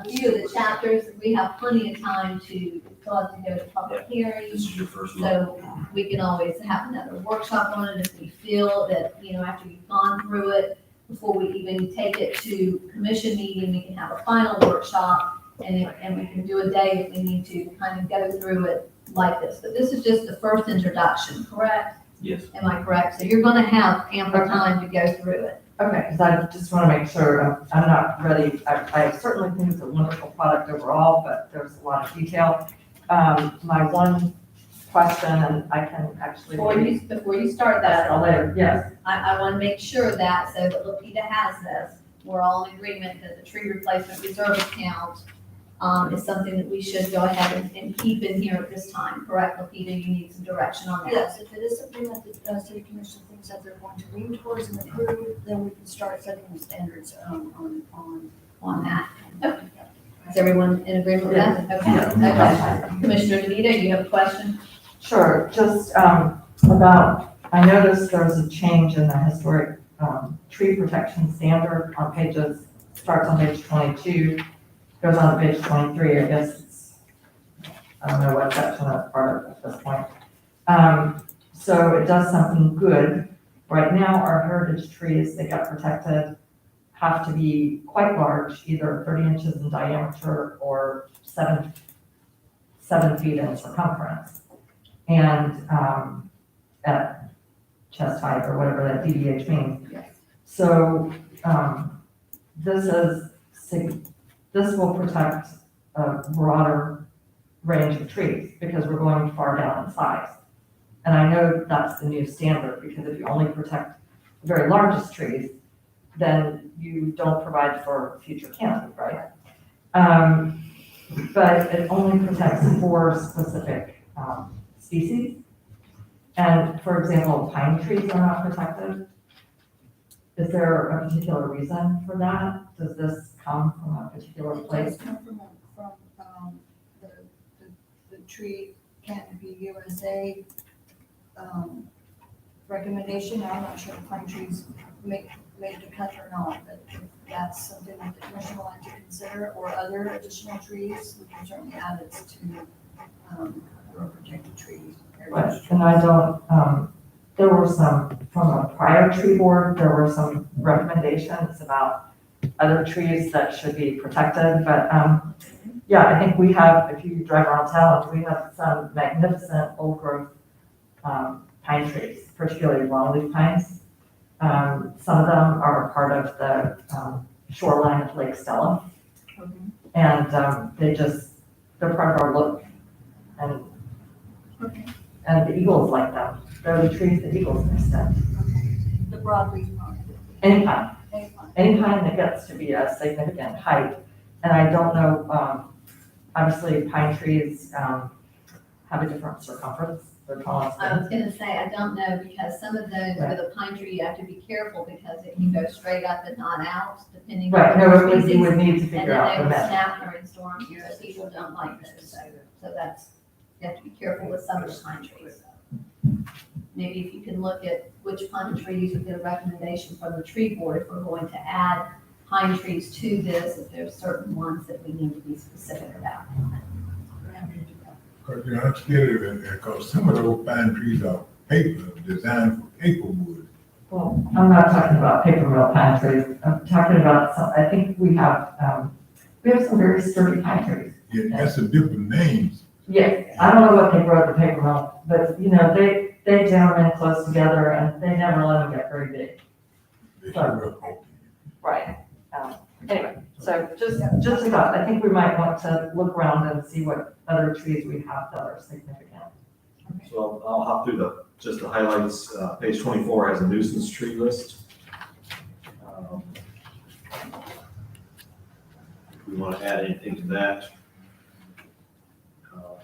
few of the chapters, we have plenty of time to go to public hearings. This is your first look. So we can always have another workshop on it if we feel that, after we've gone through it, before we even take it to commission meeting, we can have a final workshop and we can do a day if we need to kind of go through it like this. But this is just the first introduction, correct? Yes. Am I correct? So you're gonna have ample time to go through it. Okay, because I just want to make sure I'm not ready. I certainly think it's a wonderful product overall, but there's a lot of detail. My one question, and I can actually. Before you start that, I'll later, yes. I want to make sure that, so that Lapita has this, we're all in agreement that the tree replacement reserve account is something that we should go ahead and keep in here at this time, correct, Lapita? You need some direction on that. Yes, if it is something that the city commission thinks that they're going to lean towards and approve, then we can start setting the standards On that. Okay. Is everyone in agreement with that? Okay. Yeah. Okay. Commissioner DeVito, you have a question? Sure, just about, I noticed there's a change in the historic tree protection standard on pages, starts on page 22, goes on to page 23, I guess it's, I don't know what section that's part of at this point. So it does something good. Right now, our heritage trees that get protected have to be quite large, either 30 inches in diameter or 7 feet in circumference. and, at chest height or whatever that DBH means. Yes. So, this will protect a broader range of trees because we're going far down in size. And I know that's the new standard, because if you only protect the very largest trees, then you don't provide for future canopy, right? But it only protects 4 specific, species. And for example, pine trees are not protected. Is there a particular reason for that? Does this come from a particular It place? does come from, the tree canopy USA, recommendation. I'm not sure if pine trees make the cut or not, but if that's something that the commission would like to consider, or other additional trees, we can certainly add it to, our protected trees. Right, and I don't, there were some, from a prior tree board, there were some recommendations about other trees that should be protected, but, yeah, I think we have, if you drive around town, we have some magnificent old growth, pine trees, particularly longleaf pines. Some of them are part of the, shoreline of Lake Stella, and, they're part of our look, and Okay. and the eagles like them. They're the trees that eagles nest in. The broadleaf pine. Any pine, Any pine. any pine that gets to be a significant height. And I don't know, obviously pine trees, have a different circumference, they're taller. I was gonna say, I don't know, because some of those with a pine tree, you have to be careful because it can go straight up and not out, depending Right, on no, the it would, species. you would need to And figure then out they the will method. snap during storms, so people don't like those, so that's, you have to be careful with some of the pine trees. Maybe if you can look at which pine trees would get a recommendation from the tree board, if we're going to add pine trees to this, if there's certain ones that we need to be specific about. Cause you know, I'm scared of it, because some of those pine trees are paper, designed for paper wood. Well, I'm not talking about paper mill pine trees. I'm talking about some, I think we have some very sturdy pine trees. Yeah, that's a different names. Yeah, I don't know what they grow at the paper mill, but you know, they jam them in close together and they never let them get very big. They sure will. Right. Anyway, so just a thought, I think we might want to look around and see what other trees we have that are significant. So I'll hop through just the highlights. Page 24 has a nuisance tree list. If we want to add anything to that.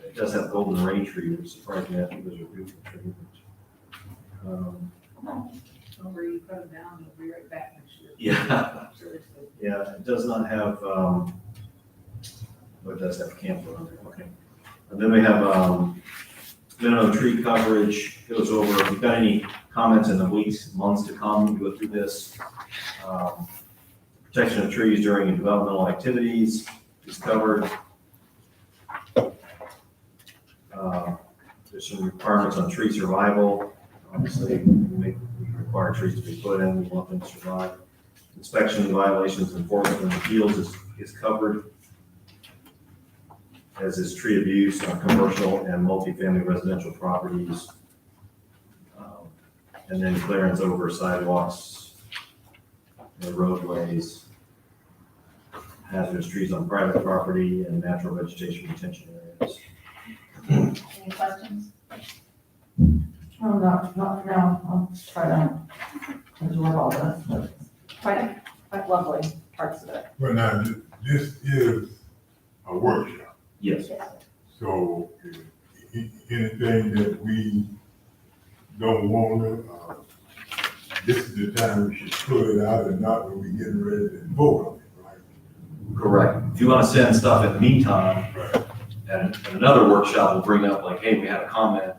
It does have golden rain tree, which surprised me. I think those are beautiful trees. Over you put them down, they'll be right back next year. Yeah. Seriously. Yeah, it does not have, it does have camphor on it, okay. And then we have, minimum tree coverage, goes over, if you've got any comments in the weeks, months to come, we go through this. Protection of trees during developmental activities is covered. There's some requirements on tree survival. Obviously, we require trees to be put in, we want them to survive. Inspection violations, enforcement in the fields is covered, as is tree abuse on commercial and multifamily residential properties. And then clearance over sidewalks, and roadways, hazardous trees on private property, and natural vegetation retention areas. Any questions? Oh, not now, I'll try to absorb all this, but it's quite lovely parts of it. Well, now, this is a workshop, Yes. so anything that we don't want to, this is the time we should pull it out and not when we getting ready to vote on it, right? Correct. If you want to send stuff in the meantime, Right. and another workshop will bring up like, hey, we had a comment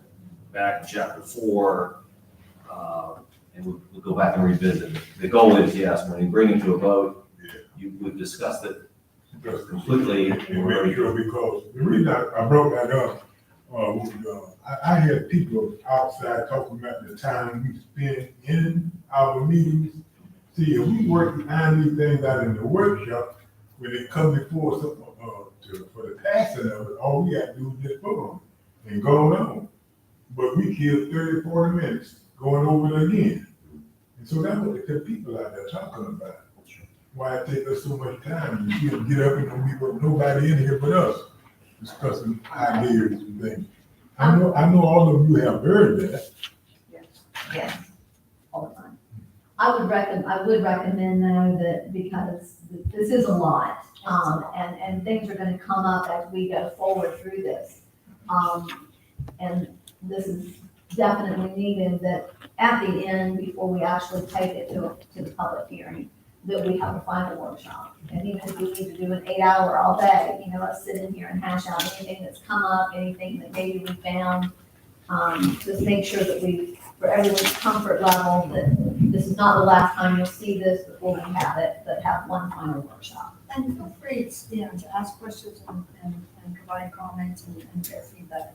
back in chapter 4, and we'll go back and revisit it. The goal is, yes, when you bring it to a vote, we've discussed it Just completely. And make sure, because the reason I brought that up, I had people outside talking about the time we spend in our meetings. See, if we work behind these things out in the workshop, when it comes before some, for the passing of it, all we have to do is just vote on it and go on. but we killed 30, 40 minutes going over it again. And so that's what the people out there talking about. Why it take us so much time to get up and don't be nobody in here but us discussing ideas and things. I know all of you have heard that. Yes, all the time. I would recommend though that because this is a lot, and things are gonna come up as we go forward through this. And this is definitely needed that at the end, before we actually take it to the public hearing, that we have a final workshop. And even if we need to do an 8-hour all day, let's sit in here and hash out anything that's come up, anything that maybe we found. Just make sure that for everyone's comfort level, that this is not the last time you'll see this before we have it, but have one final workshop. And feel free, to ask questions and provide comments and get feedback.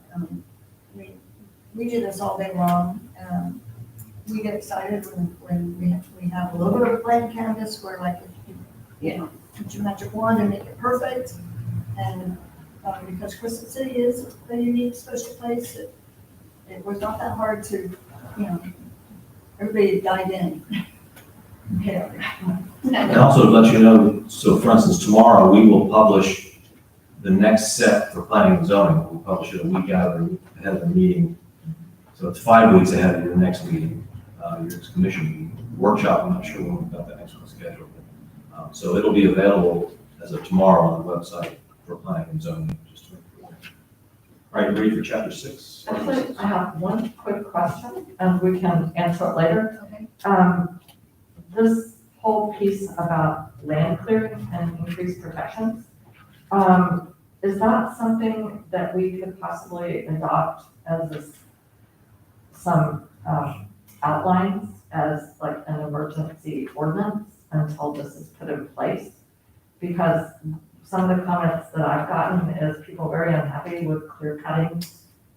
We do this all day long. We get excited when we have a little bit of a blank canvas where like, geometric one and make it perfect. And because Crescent City is a unique special place, it was not that hard to, everybody dive in. And also to let you know, so for instance, tomorrow we will publish the next set for planning and zoning. We'll publish it a week out ahead of the meeting. So it's 5 weeks ahead of your next meeting, your commission meeting. Workshop, I'm not sure when we've got that next one scheduled. So it'll be available as of tomorrow on the website for planning and zoning. Just to make you aware. All right, you ready for chapter 6? Actually, I have one quick question, and we can answer it later. Okay. This whole piece about land clearing and increased protections, is that something that we could possibly adopt as some outlines as like an emergency ordinance until this is put in place? Because some of the comments that I've gotten is people very unhappy with clear cutting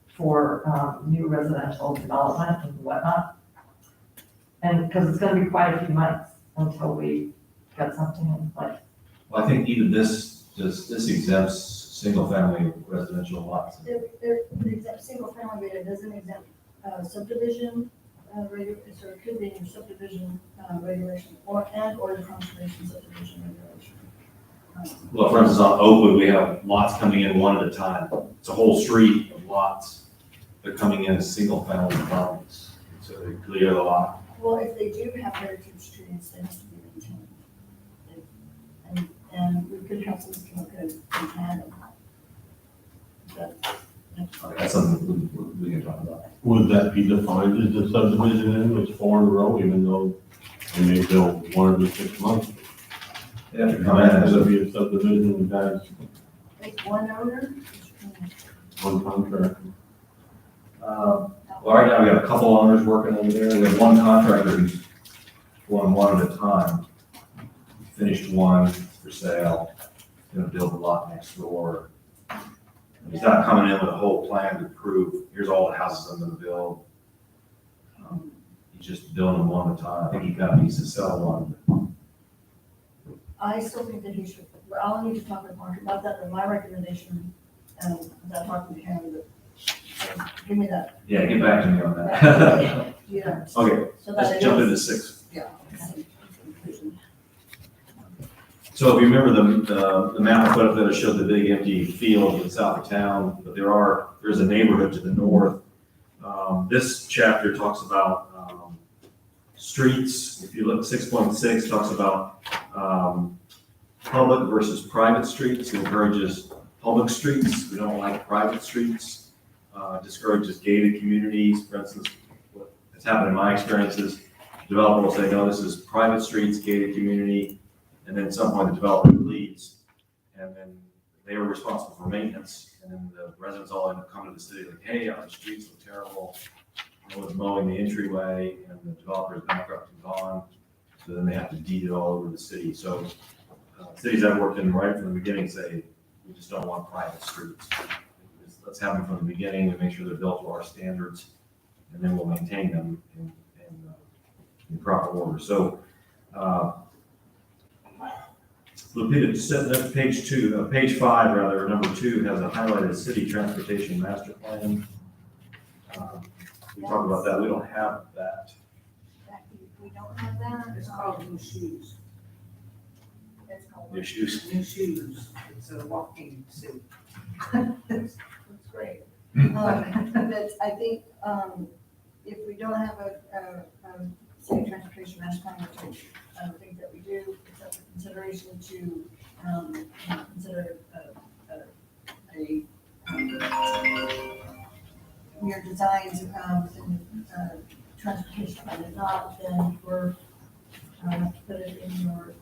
for new residential development and whatnot. And because it's going to be quite a few months until we get something in place. Well, I think even this exempts single-family residential lots. It exempts single family, but it doesn't exempt subdivision, so it could be in your subdivision regulation or the conservation subdivision regulation. Well, for instance, on Oakwood, we have lots coming in one at a time. It's a whole street of lots. They're coming in as single-family apartments, so they clear the lot. Well, if they do have heritage trees, they have to be maintained. And we could have some kind of tandem. That's something we can talk about. Would that be defined as a subdivision in, it's 4 in a row, even though they may build 1 every 6 months? They have to come in as Would a, be a subdivision that has Like one owner. one contract? well, right now we got a couple owners working over there. We have one contractor who's going one at a time. Finished one for sale, gonna build a lot next door. He's not coming in with a whole plan to prove, here's all the houses I'm gonna build. He's just building them one at a time. I think needs to sell one. I still think that he should, but I'll need to talk with Mark about that, but my recommendation, that talking to him, give me that. Yeah, get back to me on that. Yeah. Okay, So that let's it jump is- into 6. Yeah. So if you remember the map I put up there that showed the big empty field in the south of town, but there's a neighborhood to the north. This chapter talks about streets. If you look, 6.6 talks about public versus private streets. It encourages public streets. We don't like private streets. Discourages gated communities. For instance, what has happened in my experience is developer will say, no, this is private streets, gated community. And then at some point the developer leaves, and then they are responsible for maintenance. And then the residents all end up coming to the city like, hey, our streets look terrible. No one's mowing the entryway, and the developer is bankrupt and gone. So then they have to deed it all over the city. So cities I've worked in right from the beginning say, we just don't want private streets. Let's have them from the beginning and make sure they're built to our standards, and then we'll maintain them in proper order. So, page 5 rather, number 2 has a highlighted city transportation master plan. We talked about that, we don't have that. We don't have that. It's called new shoes. It's called. Issues. New shoes. It's a walking suit. That's great. But I think, if we don't have a city transportation master plan, which I don't think that we do, it's up for consideration to, consider your designs, within, transportation plan. If not, then we're, have to put it in your,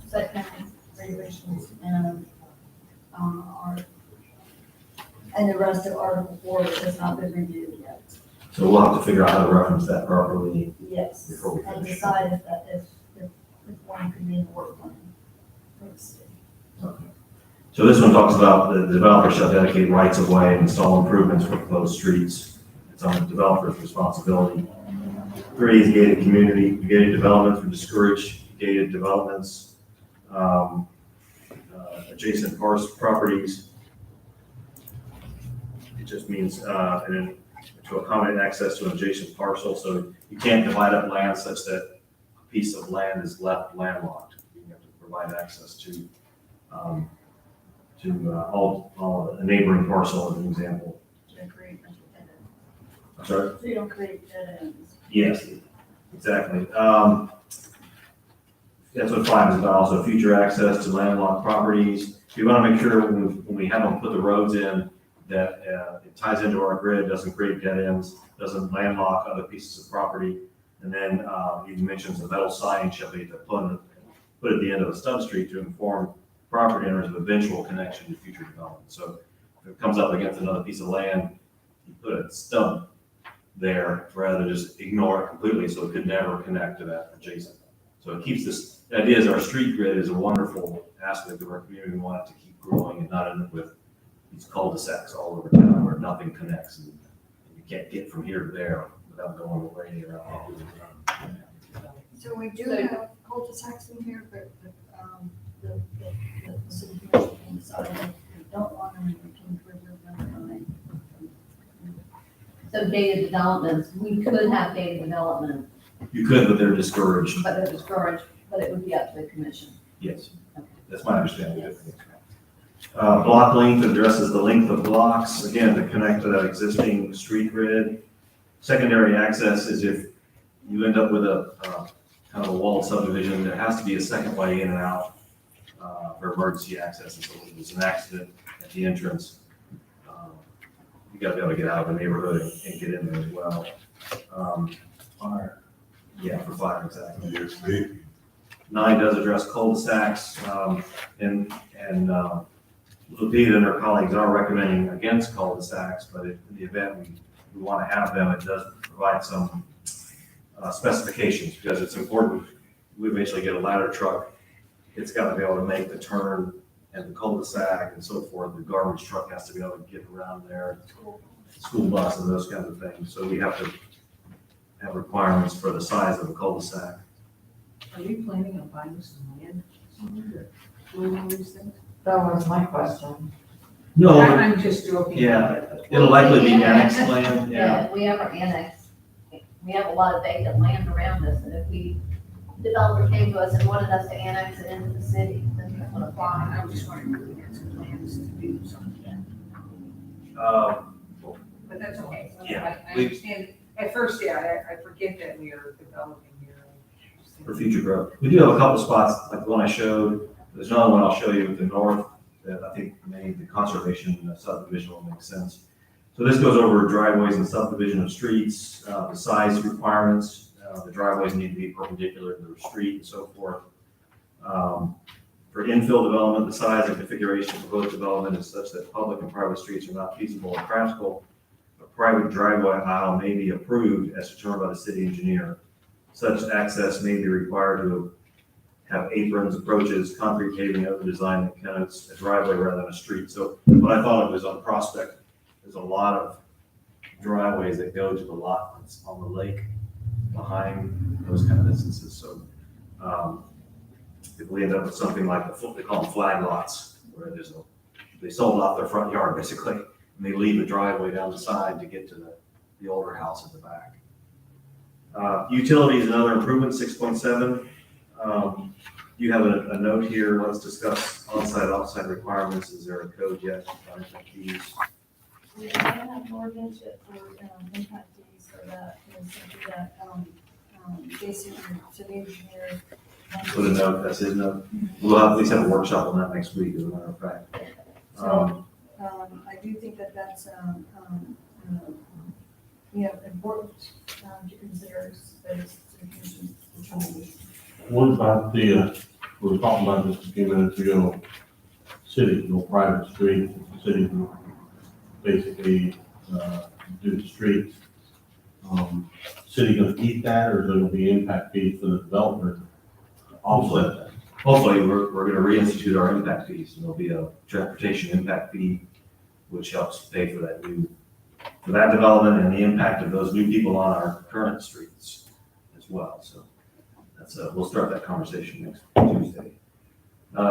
site plan regulations and, and the rest of Article 4, which has not been reviewed yet. So we'll have to figure out how to reference that properly. Yes, Before we and finish. decide if one could be in the work plan for the city. So this one talks about the developer shall dedicate rights of way and install improvements for proposed streets. It's on the developer's responsibility. 3 is gated community, gated developments would discourage gated developments. Adjacent properties. It just means, and then to accommodate access to an adjacent parcel, so you can't divide up land such that a piece of land is left landlocked. You have to provide access to all a neighboring parcel as an example. So you don't create dead ends. I'm sorry? So you don't create dead ends. Yes, exactly. That's what 5 is about, also future access to landlocked properties. We want to make sure when we have them put the roads in, that it ties into our grid, doesn't create dead ends, doesn't landlock other pieces of property. And then he mentions the metal sign shall be put at the end of a stub street to inform property owners of eventual connection to future development. So if it comes up against another piece of land, you put a stub there rather than just ignore it completely, so it could never connect to that adjacent. So it keeps this, the idea is our street grid is a wonderful aspect of our community. We want it to keep growing and not end up with these cul-de-sacs all over town where nothing connects and you can't get from here to there without going away around. So we do have cul-de-sacs in here, but the city commission can decide if we don't want them, we can remove them. So gated developments, we could have gated development, You could, but they're discouraged. but they're discouraged, but it would be up to the commission. Yes, that's my understanding. Block length addresses the length of blocks, again, to connect to that existing street grid. Secondary access is if you end up with a kind of a walled subdivision, there has to be a second way in and out for emergency access. And so if there's an accident at the entrance, you gotta be able to get out of the neighborhood and get in there as well. Fire. Yeah, for fire, exactly. Yes, they, 9 does address cul-de-sacs, and Lupita and her colleagues are recommending against cul-de-sacs, but in the event we want to have them, it does provide some specifications, because it's important, we eventually get a ladder truck, it's got to be able to make the turn and the cul-de-sac and so forth, the garbage truck has to be able to get around there, school bus and those kinds of things, so we have to have requirements for the size of the cul-de-sac. Are you planning on buying some land? Doing all these things? That was my question. No, I'm just joking. yeah, it'll likely be annexed land, yeah. If we ever annex, we have a lot of vacant land around us, and if we, developer came to us and wanted us to annex it into the city, then that would apply. I was just wondering if we had some plans to do something, but that's okay. Yeah, I understand. At first, yeah, I forget that we are developing here. For future growth. We do have a couple spots, like the one I showed, there's another one I'll show you at the north, that I think maybe the conservation subdivision will make sense. So this goes over driveways and subdivision of streets, the size requirements, the driveways need to be perpendicular to the street and so forth. For infill development, the size and configuration of proposed development is such that public and private streets are not feasible or practical. A private driveway aisle may be approved as determined by the city engineer. Such access may be required to have aprons, approaches, concrete paving, other design that connotes a driveway rather than a street. So what I thought of was on Prospect, there's a lot of driveways that go to the lot that's on the lake behind those kind of instances. So if we end up with something like they call them flag lots, where they sold off their front yard basically, and they leave the driveway down the side to get to the older house at the back. Utilities and other improvements, 6.7. You have a note here, let's discuss on-site, off-site requirements. Is there a code yet on impact fees? We don't have an ordinance yet for impact fees, so that is something that Jason, our city engineer. Put a note, that's his note. We'll at least have a workshop on that next week, as a matter of fact. So, I do think that that's, important, to consider as the commission's determination. What about we were talking about this a few minutes ago, city, no private streets, the city will basically, do the streets. City gonna keep that, or is there gonna be impact fees for the developer? Also, Hopefully, we're gonna reinstitute our impact fees, and there'll be a transportation impact fee, which helps pay for that development and the impact of those new people on our current streets as well. So that's, we'll start that conversation next Tuesday.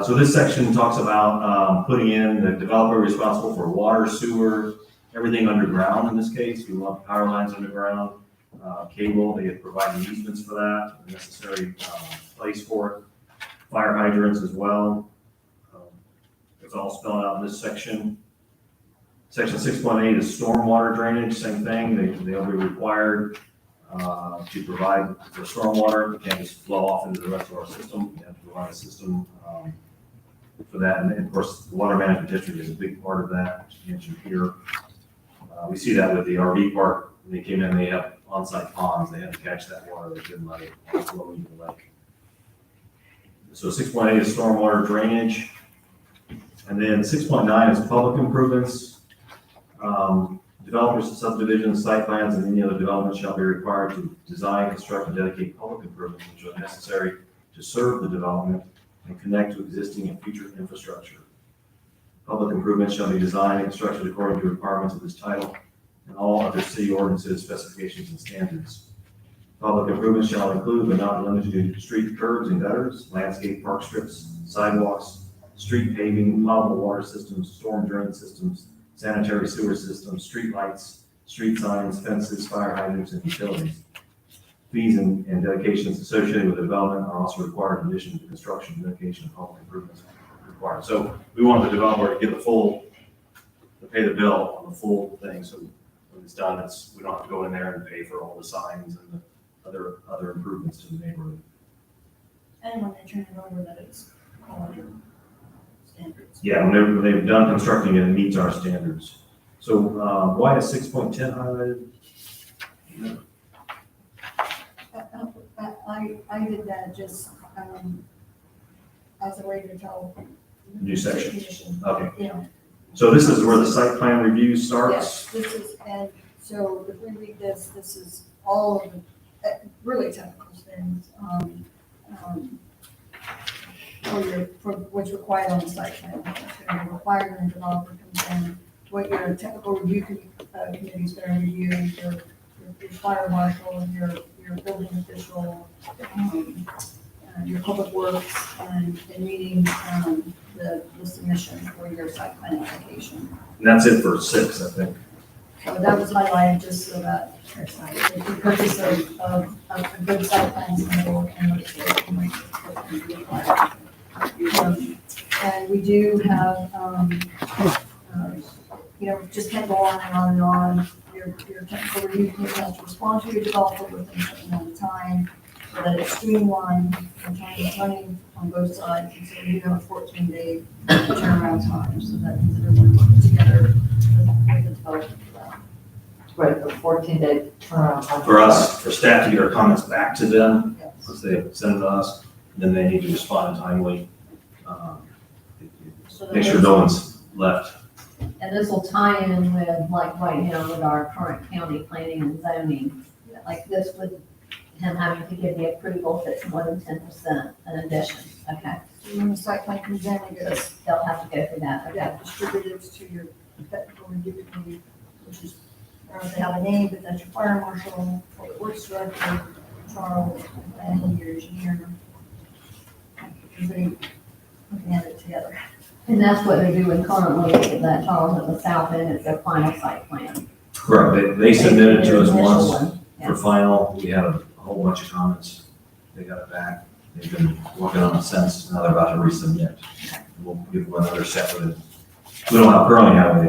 So this section talks about, putting in the developer responsible for water, sewer, everything underground in this case. We want power lines underground, cable, they have provided easements for that, the necessary, place for it. Fire hydrants as well. It's all spelled out in this section. Section 6.8 is stormwater drainage, same thing. They'll be required to provide for stormwater. It can't just flow off into the rest of our system. You have to provide a system for that. And of course, the water management district is a big part of that, which is mentioned here. We see that with the RV park. When they came in, they have on-site ponds. They had to catch that water. They couldn't let it flow into the lake. So 6.8 is stormwater drainage. And then 6.9 is public improvements. Developers of subdivisions, site plans, and any other development shall be required to design, construct, and dedicate public improvements which are necessary to serve the development and connect to existing and future infrastructure. Public improvements shall be designed and constructed according to requirements of this title and all other city ordinances, specifications, and standards. Public improvements shall include but not limited to street curbs and gutters, landscape park strips, sidewalks, street paving, potable water systems, storm drain systems, sanitary sewer systems, street lights, street signs, fences, fire hydrants, and utilities. Fees and dedications associated with development are also required in addition to construction, dedication, and public improvements required. So we want the developer to get to pay the bill on the full thing. So when it's done, we don't have to go in there and pay for all the signs and the other improvements to the neighborhood. And when they turn it over, that it's quality standards. Yeah, when they've done constructing it, it meets our standards. So why is 6.10 highlighted? I did that just, as a way to tell. New section. Commission, Okay, you know, so this is where the site plan review starts? yes, this is, and so if we read this, this is all of the really technical things, for what's required on the site plan. What's going to be required when the developer comes in, what your technical review committee is going to review, your fire marshal, your building official, your public works, and meeting the submission for your site plan application. And that's it for 6, I think. So that was highlighted just so that the purpose of a good site plan submittal and what's going to be required. And we do have, just can't go on and on and on. Your technical review committee has to respond to your developer within a certain amount of time so that it's streamlined and time is running on both sides. And so you have a 14-day turnaround time so that means that everyone working together with the developer for that. Right, the 14-day turnaround time. For us, for staff to get our comments back to them, Yes. once they send it to us, then they need to respond timely. So that Make sure there's- no one's left. And this will tie in with, like, right now with our current county planning and zoning. Like this with him having to give the approval if it's more than 10% in addition, okay? So when the site plan comes in, it So gets they'll have to go through that, okay? distributed to your technical review committee, which is, I don't know if they have a name, but that's your fire marshal, public works director, Charles, and your engineer. Everybody looking at it together. And that's what they're doing currently, that Charles at the south end, it's their final site plan. Correct, they submitted to us Initial once one, for yeah. final, we had a whole bunch of comments, they got it back, they've been working on it since, now they're about to resubmit. We'll give them another set with it. We don't currently have a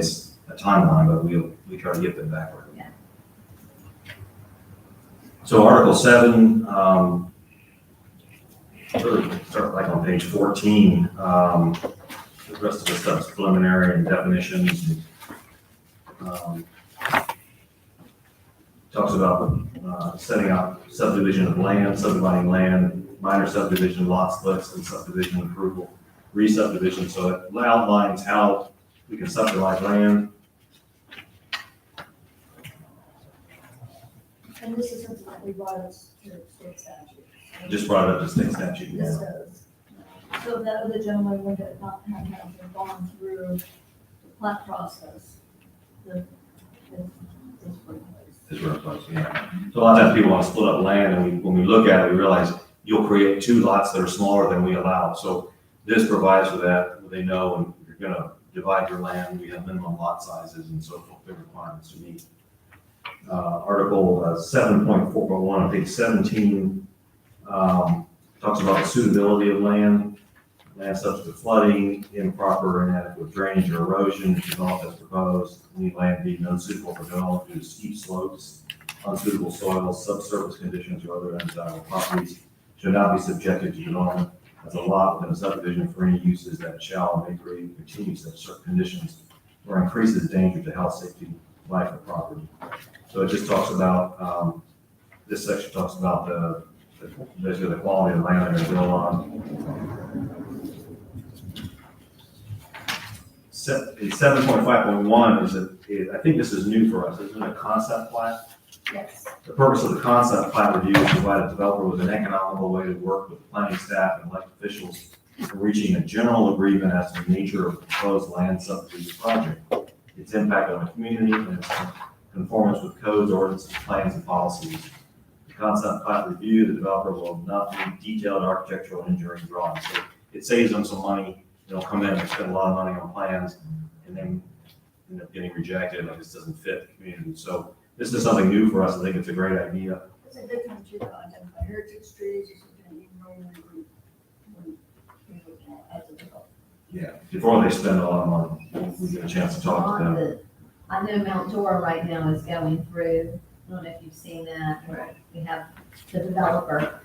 timeline, but we try to get them back. Yeah. So Article 7, really start like on page 14, the rest of the stuff's preliminary and definitions. And, talks about setting up subdivision of land, subdividing land, minor subdivision, lot splits, and subdivision approval, re-subdivision. So it outlines how we can subdivide land. And this is something that we brought us to state statute. Just brought it up to state statute. This does. So that other gentleman would have not have gone through the plat process. This one Is where it was, yeah. So a lot of times people want to split up land, and when we look at it, we realize you'll create 2 lots that are smaller than we allow. So this provides for that, where they know when you're gonna divide your land, we have minimum lot sizes and so forth, the requirements to meet. Article 7.4.1 on page 17, talks about the suitability of land subject to flooding, improper or inadequate drainage or erosion, if developed as proposed, any land being unsuitable for development due to steep slopes, unsuitable soils, subsurface conditions, or other undesirable properties should not be subjected to development as a lot within a subdivision for any uses that shall and may create and continue such certain conditions or increases danger to health, safety, life, or property. So it just talks about, this section talks about basically the quality of the land they're gonna build on. 7.5.1 I think this is new for us, isn't it a concept plat? Yes. The purpose of the concept plat review is to provide a developer with an economical way to work with planning staff and elected officials in reaching a general agreement as to the nature of the proposed land subdivision project, its impact on the community, and its conformance with codes, ordinances, plans, and policies. The concept plat review, the developer will not need detailed architectural and engineering drawings. So it saves them some money. They'll come in and spend a lot of money on plans and then end up getting rejected, like this doesn't fit the community. So this is something new for us. I think it's a great idea. It's a good time to identify heritage trees, it's something you normally would as a developer. Yeah. Before they spend a lot of money, we get a chance to talk to them. I know Mount Dora right now is going through, I don't know if you've seen that, where we have the developer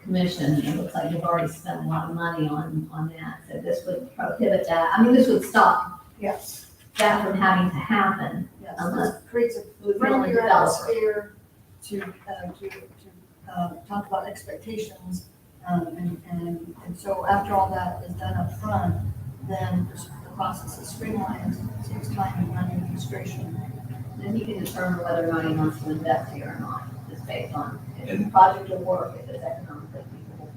commission, and it looks like they've already spent a lot of money on that, so this would prohibit that. I mean, this would stop Yes, that from having to happen. yes, Uh-huh. this creates a Friendly friendlier developer. atmosphere to talk about expectations. And so after all that is done up front, then the process is streamlined, saves time and money and administration. Then you can determine whether or not he wants to invest here or not, just based on if the And- project will work, if it's economically feasible.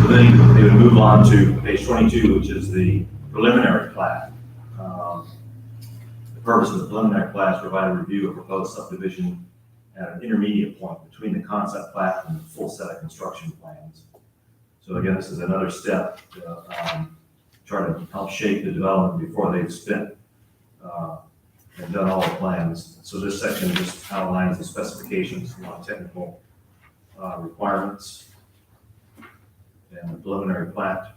So then they would move on to page 22, which is the preliminary plat. The purpose of the preliminary plat is to provide a review of proposed subdivision at an intermediate point between the concept plat and the full set of construction plans. So again, this is another step to try to help shape the development before they've spent and done all the plans. So this section just outlines the specifications, a lot of technical requirements and the preliminary plat.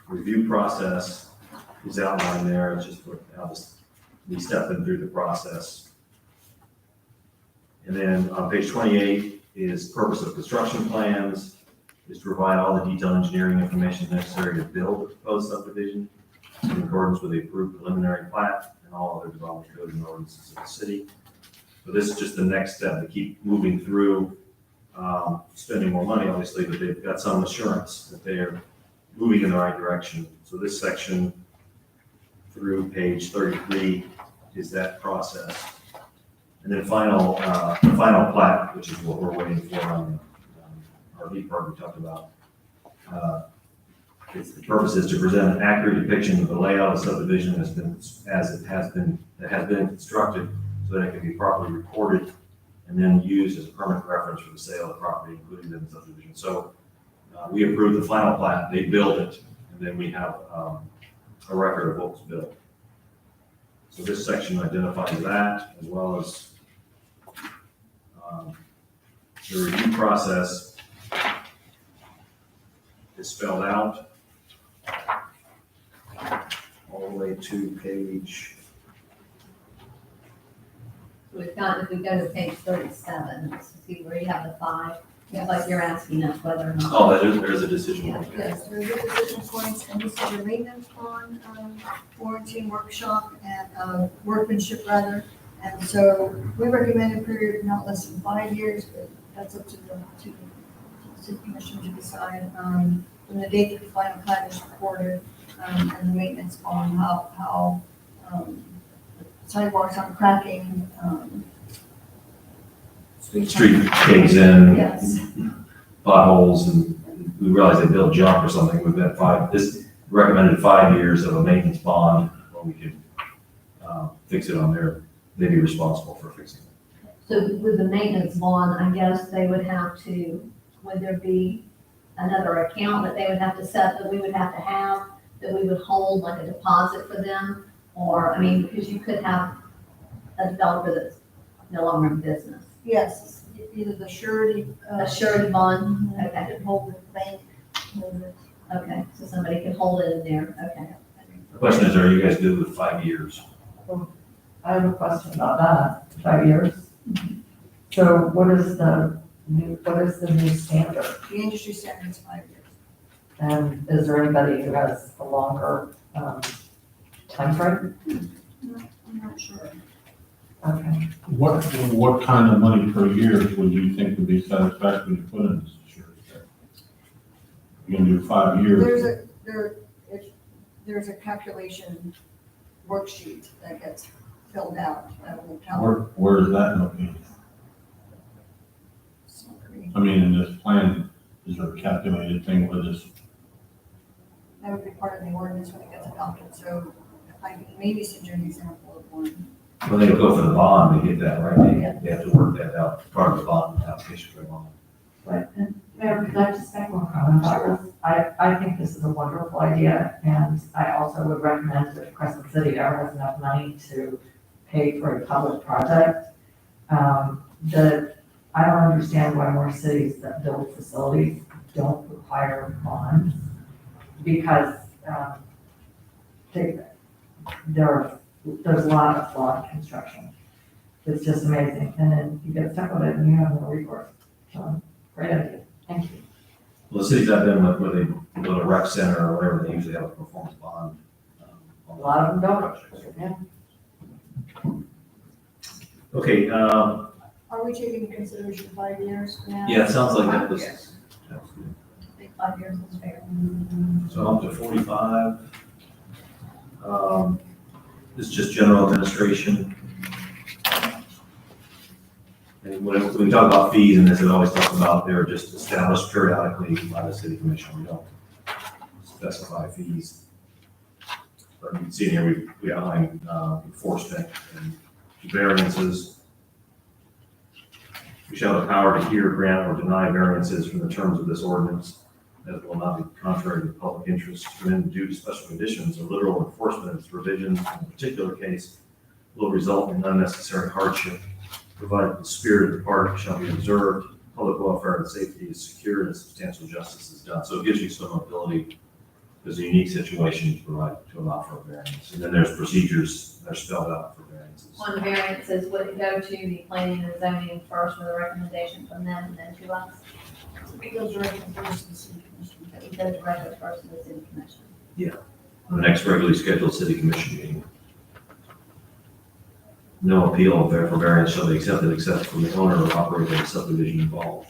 Review process is outlined there. It's just how we step them through the process. And then on page 28 is purpose of construction plans, is to provide all the detailed engineering information necessary to build the proposed subdivision in accordance with the approved preliminary plat and all other development codes and ordinances of the city. So this is just the next step to keep moving through, spending more money, obviously, but they've got some assurance that they're moving in the right direction. So this section through page 33 is that process. And then the final plat, which is what we're waiting for on our RV part we talked about. The purpose is to present an accurate depiction of the layout of subdivision that has been constructed so that it can be properly recorded and then used as a permanent reference for the sale of the property included in the subdivision. So we approved the final plat, they build it, and then we have a record of what was built. So this section identifies that as well as the review process is spelled out all the way to page, So we've got, if we go to page 37, let's see where you have the 5. It's like you're asking us whether or not. oh, there's a decision. Yeah. Yes, there's a decision points, and this is your maintenance bond, warranty and workshop, and workmanship rather. And so we recommend a period not less than 5 years, but that's up to the city commission to decide, from the date that the final plan is recorded, and the maintenance bond, how sidewalks aren't cracking, Street caves in, Yes. potholes, and we realize they built junk or something, we've got this recommended 5 years of a maintenance bond, where we could, fix it on there, they'd be responsible for fixing it. So with the maintenance bond, I guess they would have to, would there be another account that they would have to set, that we would have to have, that we would hold like a deposit for them? Or, I mean, because you could have a developer that's no longer in business. Yes, either the surety. A surety bond, Okay, okay, could hold the bank, hold it. okay, so somebody could hold it in there, okay. The question is, are you guys good with 5 years? I have a question about that, 5 years. So what is the new standard? The industry standard is 5 years. And is there anybody who has a longer, timeframe? I'm not sure. Okay. What kind of money per year would you think would be satisfactory to put in this insurance? You're gonna do 5 years. There's a calculation worksheet that gets filled out that will tell. Where is that located? Sorry. I mean, in this plan, is there a calculated thing with this? That would be part of the ordinance when it gets adopted, so I can maybe send you an example of one. Well, they go for the bond, they get that, right? They have to work that out, part of the bond application for the bond. But, and Mayor, could I just make one comment about this? I think this is a wonderful idea, and I also would recommend that Crescent City ever has enough money to pay for a public project. That I don't understand why more cities that build facilities don't require bonds, because, there's a lot of flawed construction. It's just amazing, and then you get stuck with it and you have no recourse. So, great idea, thank you. Well, the cities I've been with, where they build a rec center or whatever, they usually have a performance bond. A lot of them don't. Projects. Yeah. Okay, Are we taking into consideration 5 years now? yeah, it sounds like that 5 was, years. that was good. I think 5 years is fair. So up to 45. This is just general administration. And when we talk about fees in this, it always talks about they're just established periodically by the city commission. We don't specify fees. But you can see here, we outline enforcement and variances. We shall have the power to hear, grant, or deny variances from the terms of this ordinance that will not be contrary to public interest, when due to special conditions or literal enforcement of its provisions in a particular case will result in unnecessary hardship, provided the spirit of the park shall be observed, public welfare and safety is secured, and substantial justice is done. So it gives you some ability, there's a unique situation to allow for a variance. And then there's procedures that are spelled out for variances. On variances, would it go to the planning and zoning first with a recommendation from them and then to us? It goes directly to the city commission. It would go directly first to the city commission. On the next regularly scheduled city commission meeting. No appeal for variance shall be accepted except from the owner or operator of the subdivision involved.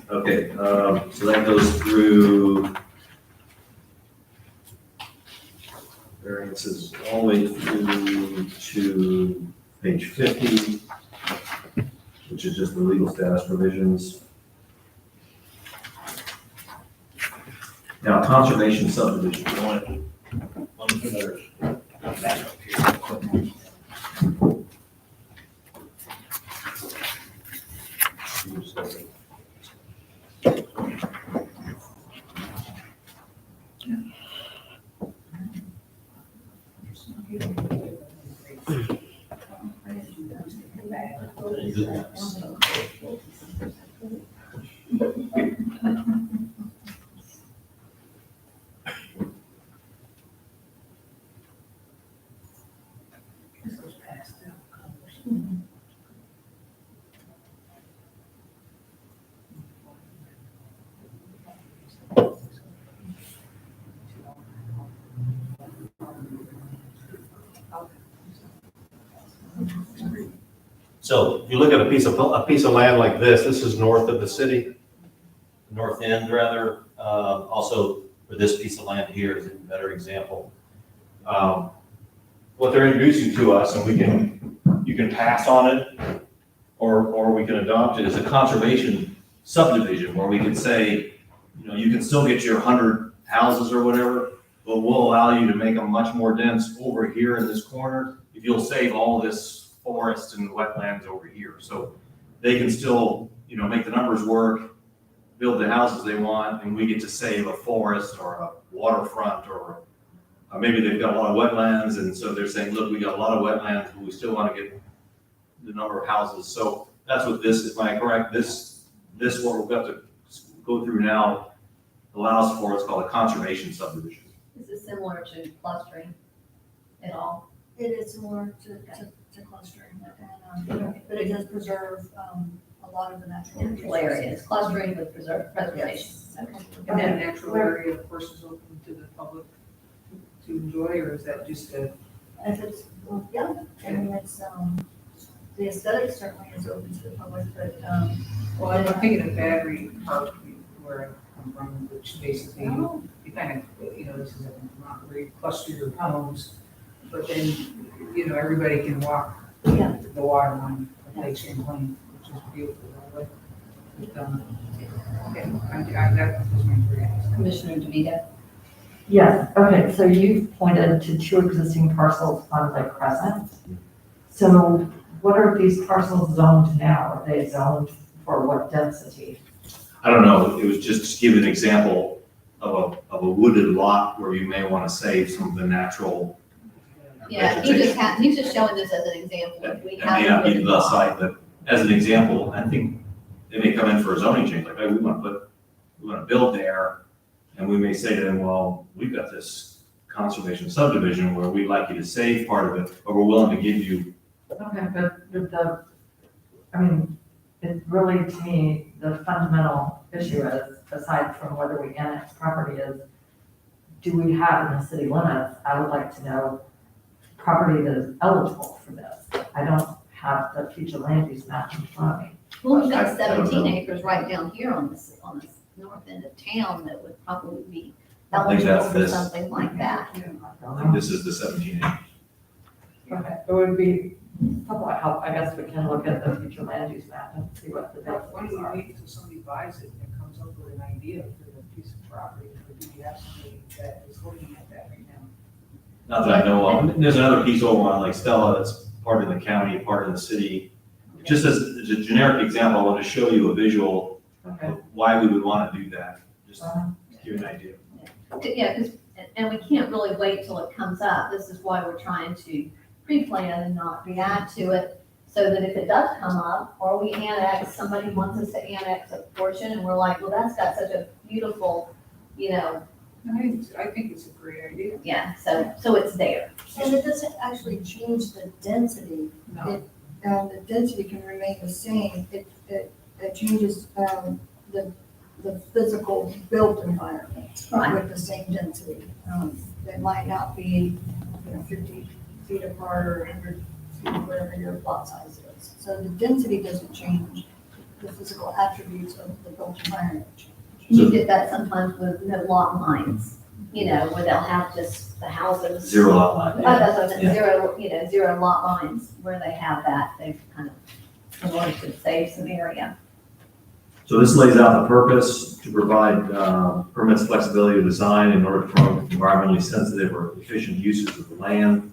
Okay, so that goes through variances all the way through to page 50, which is just the legal status provisions. Now, conservation subdivision, you want it? Let me put others back up here real quick. This goes past the colors. So if you look at a piece of land like this is north of the city, north end rather. Also, for this piece of land here is a better example. What they're introducing to us, and you can pass on it, or we can adopt it as a conservation subdivision where we can say, you can still get your 100 houses or whatever, but we'll allow you to make them much more dense over here in this corner if you'll save all this forest and wetlands over here. So they can still, make the numbers work, build the houses they want, and we get to save a forest or a waterfront, or maybe they've got a lot of wetlands, and so they're saying, look, we got a lot of wetlands, but we still want to get the number of houses. So that's what this is. Am I correct? This what we've got to go through now allows for, it's called a conservation subdivision. Is this similar to clustering at all? It is similar to clustering, and, but it does preserve, a lot of the natural Areas, clustering with preservation. Okay. And that natural area, of course, is open to the public to enjoy, or is that just a? If it's, well, yeah, I mean, it's, the aesthetic certainly is open to the public, but, Well, I'm thinking of Battery Park, where I come from, which basically, you kind of, this is a very cluster your homes, but then, everybody can walk Yeah. to the water line of Lake Champlain, which is beautiful. Okay, that was my curiosity. Commissioner DeVito? Yes, okay, so you've pointed to 2 existing parcels on Lake Crescent. So what are these parcels zoned now? Are they zoned for what density? I don't know, it was just to give an example of a wooded lot where you may want to save some of the natural Yeah, he's just showing this as an example. That We may not be have the site, but as an example, I think they may come in for a zoning change, like, hey, we want to build there. And we may say to them, well, we've got this conservation subdivision where we'd like you to save part of it, but we're willing to give you. Okay, but it really, to me, the fundamental issue is, aside from whether we annex property is, do we have in the city limits, I would like to know property that is eligible for this. I don't have the future land use map in front of me. Well, we've I got don't 17 know. acres right down here on this north end of town that would probably be I think eligible that's for this. something like that. I think this is the 17 acres. Okay, it would be somewhat helpful, I guess we can look at the future land use map and see what the When do differences you are. wait until somebody buys it and comes up with an idea for the piece of property, or do you have somebody that is looking at that right now? Not that I know of. There's another piece over on Lake Stella that's part of the county, part of the city. Just as a generic example, I want to show you a visual Okay. of why we would want to do that, just to give you an idea. Yeah, because, and we can't really wait till it comes up. This is why we're trying to pre-plan and not react to it, so that if it does come up, or we annex, somebody wants us to annex a portion, and we're like, well, that's got such a beautiful, I think it's a great idea. yeah, so it's there. and it doesn't actually change the density. No. The density can remain the same. It changes, the physical built environment Right. with the same density. It might not be, 50 feet apart or 100 feet, whatever your lot size is. So the density doesn't change, the physical attributes of the built environment change. You get that sometimes with no lot lines, where they'll have just the houses. Zero lot line. That's what I meant, Yeah. zero lot lines, where they have that, they've kind of, in order to save some area. So this lays out the purpose to provide permits flexibility of design in order to promote environmentally sensitive or efficient uses of the land.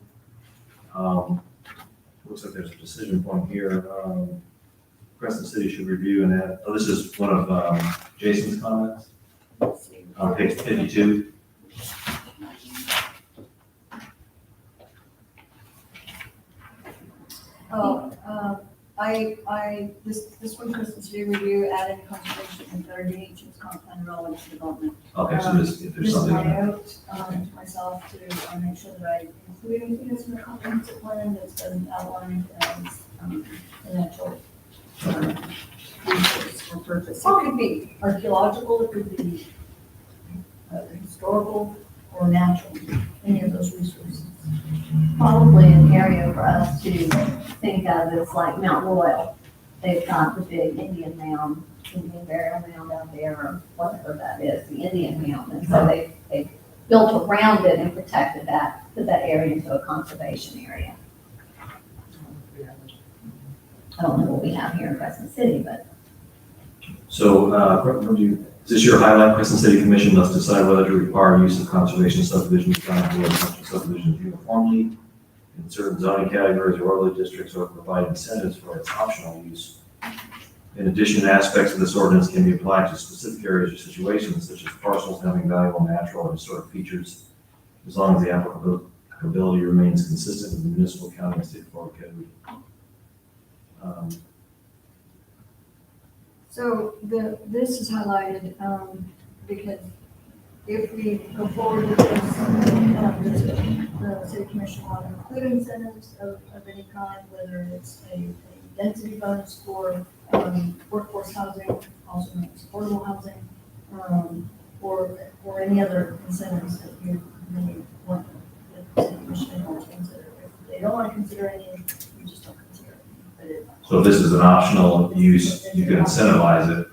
Looks like there's a decision point here. Crescent City should review and add, this is one of Jason's comments on page 52. this one, Crescent City Review, added conservation and better DHS comp plan relevant to development. Okay, so this, if there's This is something. my note, to myself to make sure that I include anything that's in the comprehensive plan that's been outlined as, financial, resource for purpose. It could be archaeological, it could be, historical or natural, any of those resources. Probably an area for us to think of is like Mount Royal. They've got the big Indian mound, Indian burial mound out there, or whatever that is, the Indian mound. And so they built around it and protected that, put that area into a conservation area. I don't know what we have here in Crescent City, but So, is this your highlight? Crescent City Commission must decide whether to require use of conservation subdivisions, boundary subdivisions uniformly in certain zoning categories or overlay districts, or provide incentives for its optional use. In addition, aspects of this ordinance can be applied to specific areas or situations, such as parcels having valuable natural or historic features, as long as the applicability remains consistent with the municipal, county, and state forward code. So this is highlighted, because if we go forward with this, the city commission will include incentives of any kind, whether it's a density bonus for, workforce housing, also known as affordable housing, or any other incentives that you may want the city commission to consider. If they don't want to consider any, you just don't consider it. But it So if this is an optional use, you can incentivize it.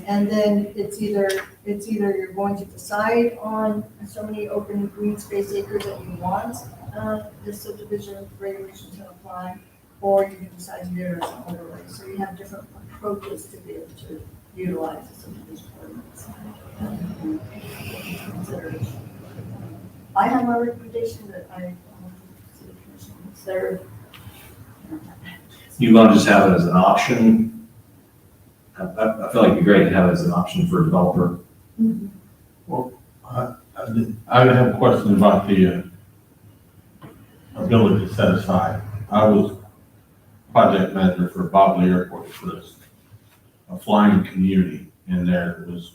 And then it's either you're going to decide on so many open green space acres that you want, this subdivision regulation to apply, or you can decide to do it as an overlay. So you have different approaches to be able to utilize the subdivision ordinance. Consideration. I have my recommendation that I, city commission consider. You want to just have it as an option? I feel like it'd be great to have it as an option for a developer. I have a question about the ability to set aside. I was project manager for Bob Lee Airport for this, a flying community in there. I was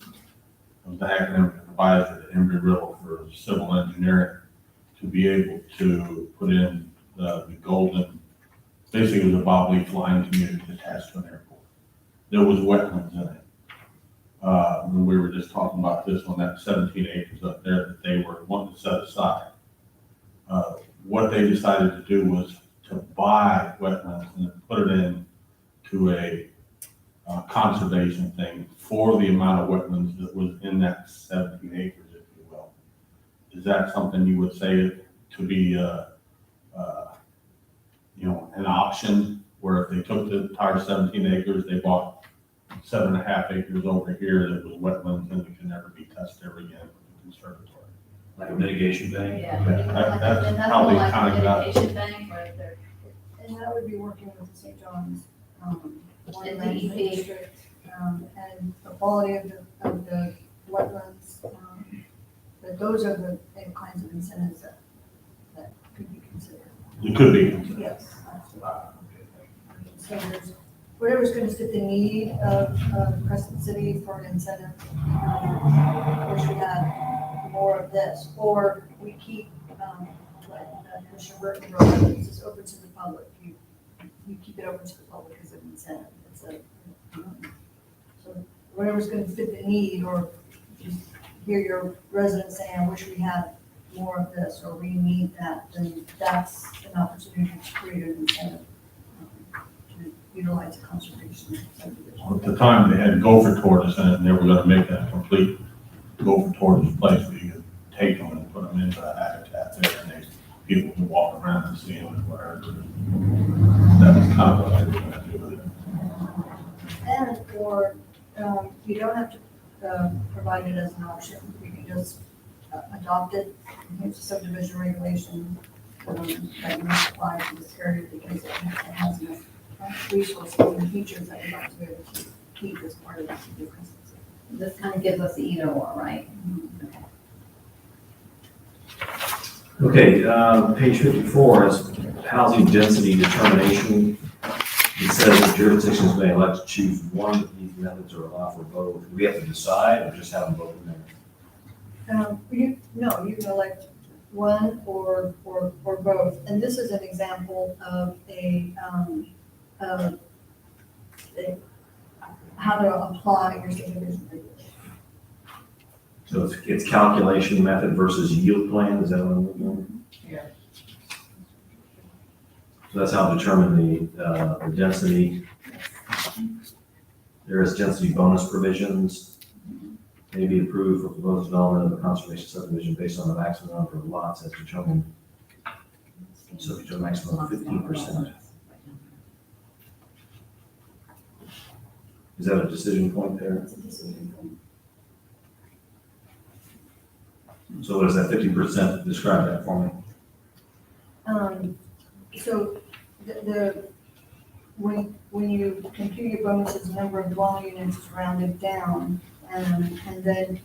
the academic advisor at Embry-Riddle for civil engineering to be able to put in the golden, basically it was a Bob Lee flying community attached to an airport. There was wetlands in it. When we were just talking about this on that 17 acres up there that they were wanting to set aside. What they decided to do was to buy wetlands and put it in to a conservation thing for the amount of wetlands that was in that 17 acres, if you will. Is that something you would say to be, an option where if they took the entire 17 acres, they bought 7.5 acres over here that was wetlands and it can never be touched ever again with the conservatory? Like a mitigation bank? yeah. That's how they like kind of got it. mitigation bank right there. And that would be working with the St. John's, water And management DEP. district, and the quality of the wetlands. But those are the kinds of incentives that could be considered. It could be. Yes, absolutely. So there's, whatever's gonna fit the need of Crescent City for an incentive. Wish we had more of this, or we keep, like Commissioner Burton wrote, this is open to the public. You keep it open to the public as an incentive. It's so whatever's gonna fit the need, or if you hear your residents saying, I wish we had more of this, or we need that, then that's an opportunity to create an incentive to utilize a conservation subdivision. At the time, they had gopher tortoise in it, and they were gonna make that complete gopher tortoise place where you could take them and put them into a habitat there, and people could walk around and see them and whatever. That was kind of what I was gonna do with it. And, or, you don't have to, provide it as an option, you can just adopt it, here's the subdivision regulation, that must apply to this area because it has enough resources and features that we'd like to be able to keep as part of that difference. This kind of gives us the either or, right? Okay, page 54 is housing density determination. It says that jurisdictions may elect to choose one of these methods or allow for both. Do we have to decide or just have them both in there? You can elect one or both. And this is an example of how to apply your subdivision regulations. So it's calculation method versus yield plan, is that what I'm looking at? Yeah. So that's how to determine the density. There is density bonus provisions, may be approved for proposed development of a conservation subdivision based on the maximum number of lots as determined, subject to a maximum of 15%. Is that a decision point there? That's a decision point. So what does that 50% describe that for me? So when you compute your bonuses, the number of dwelling units is rounded down, and then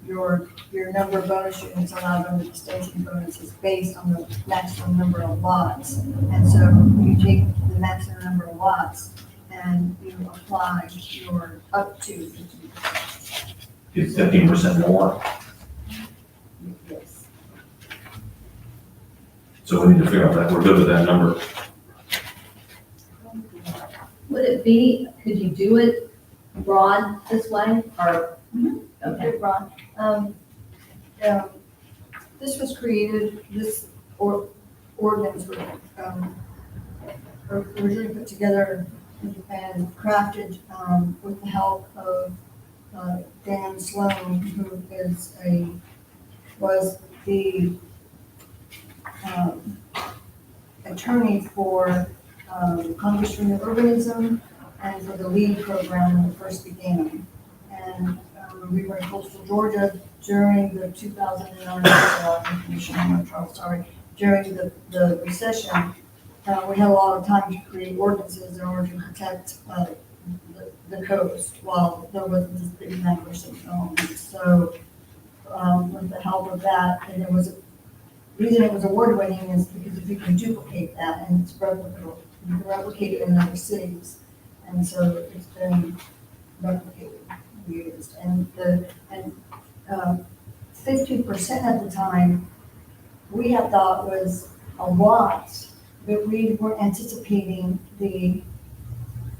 your number of bonus units allowed under the density bonus is based on the maximum number of lots. And so you take the maximum number of lots and you apply your up to 50%. It's 15% more, Yes. so we need to figure out that, we're good with that number. Would it be, could you do it broad this way, or? Okay, Okay, Ron. This was created, this ordinance was originally put together and crafted with the help of Dan Sloan, who was the attorney for Congress for New Urbanism and for the LEAD program when it first began. And we were in coastal Georgia during the 2009, during the recession. We had a lot of time to create ordinances in order to protect the coast while there wasn't this big numbers of development. So with the help of that, and there was a reason it was award winning is because if you can duplicate that and it's replicable, you can replicate it in other cities. And so it's been replicated, used, and 50% at the time we had thought was a lot, but we were anticipating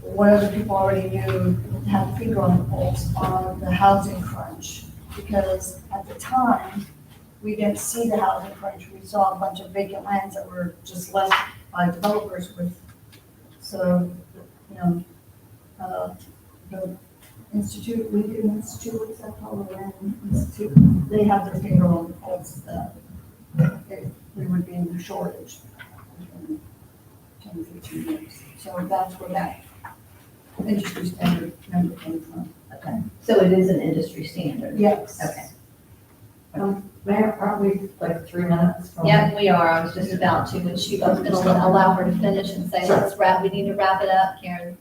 what other people already knew, had a finger on the pulse on the housing crunch, because at the time we didn't see the housing crunch. We saw a bunch of vacant lands that were just left by developers with. So, the Institute, Lincoln Institute, what's that called, the Land Institute, they have their finger on the pulse that we would be in shortage in 10, 15 years. So that's where that industry standard number came from. okay, so it is an industry standard? Yes. Okay. Mayor, aren't we like 3 minutes from? Yeah, we are, I was just about to, but she was gonna allow her to finish and say, let's wrap, we need to wrap it up, Karen.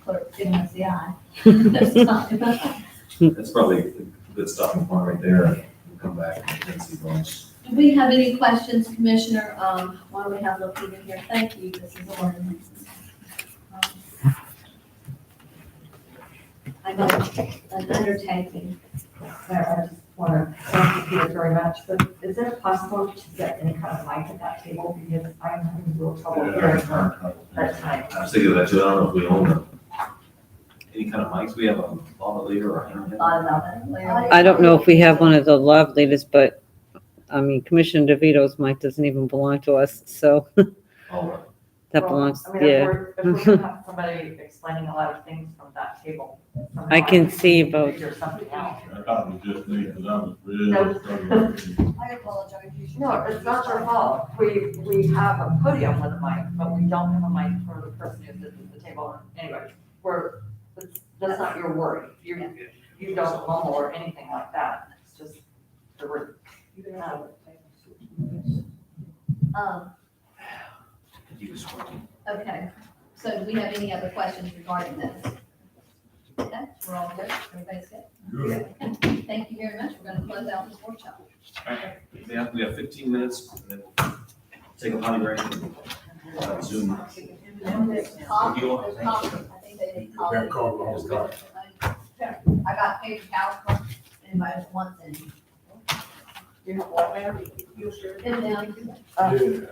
Clerk, giving us the eye. That's fine. That's probably a good stopping point right there. We'll come back to density bonus. Do we have any questions, Commissioner? Why do we have Lopina here? Thank you, this is Lauren. I know, an undertaking. Mayor, I just want to thank you Peter very much, but is it possible to get any kind of mic at that table? Because I'm having a little trouble hearing her at times. I was thinking of that too. I don't know if we own them. Any kind of mics? We have a lavalier or a handheld? Thought about that later. I don't know if we have one of the love leaders, but, I mean, Commissioner DeVito's mic doesn't even belong to us, so All right. that Well, belongs, I mean, yeah. if we're gonna have somebody explaining a lot of things from that table. I can see somehow about- Figure something out. I thought it was just me, because I was really No. struggling. I apologize. You should- No, it's not your fault. We have a podium with a mic, but we don't have a mic for the person who sits at the table. Anyway, that's not your worry. You don't mumble or anything like that. It's just the word. Okay, so do we have any other questions regarding this? Okay, we're all good, everybody's good? Good. Okay, thank you very much, we're gonna close out this workshop. We have 15 minutes, and then we'll take a potty break. Zoom. I think they need coffee. That called long time. I got paper towels, if anybody wants any. You know what, Mary? You sure? And then, Yeah.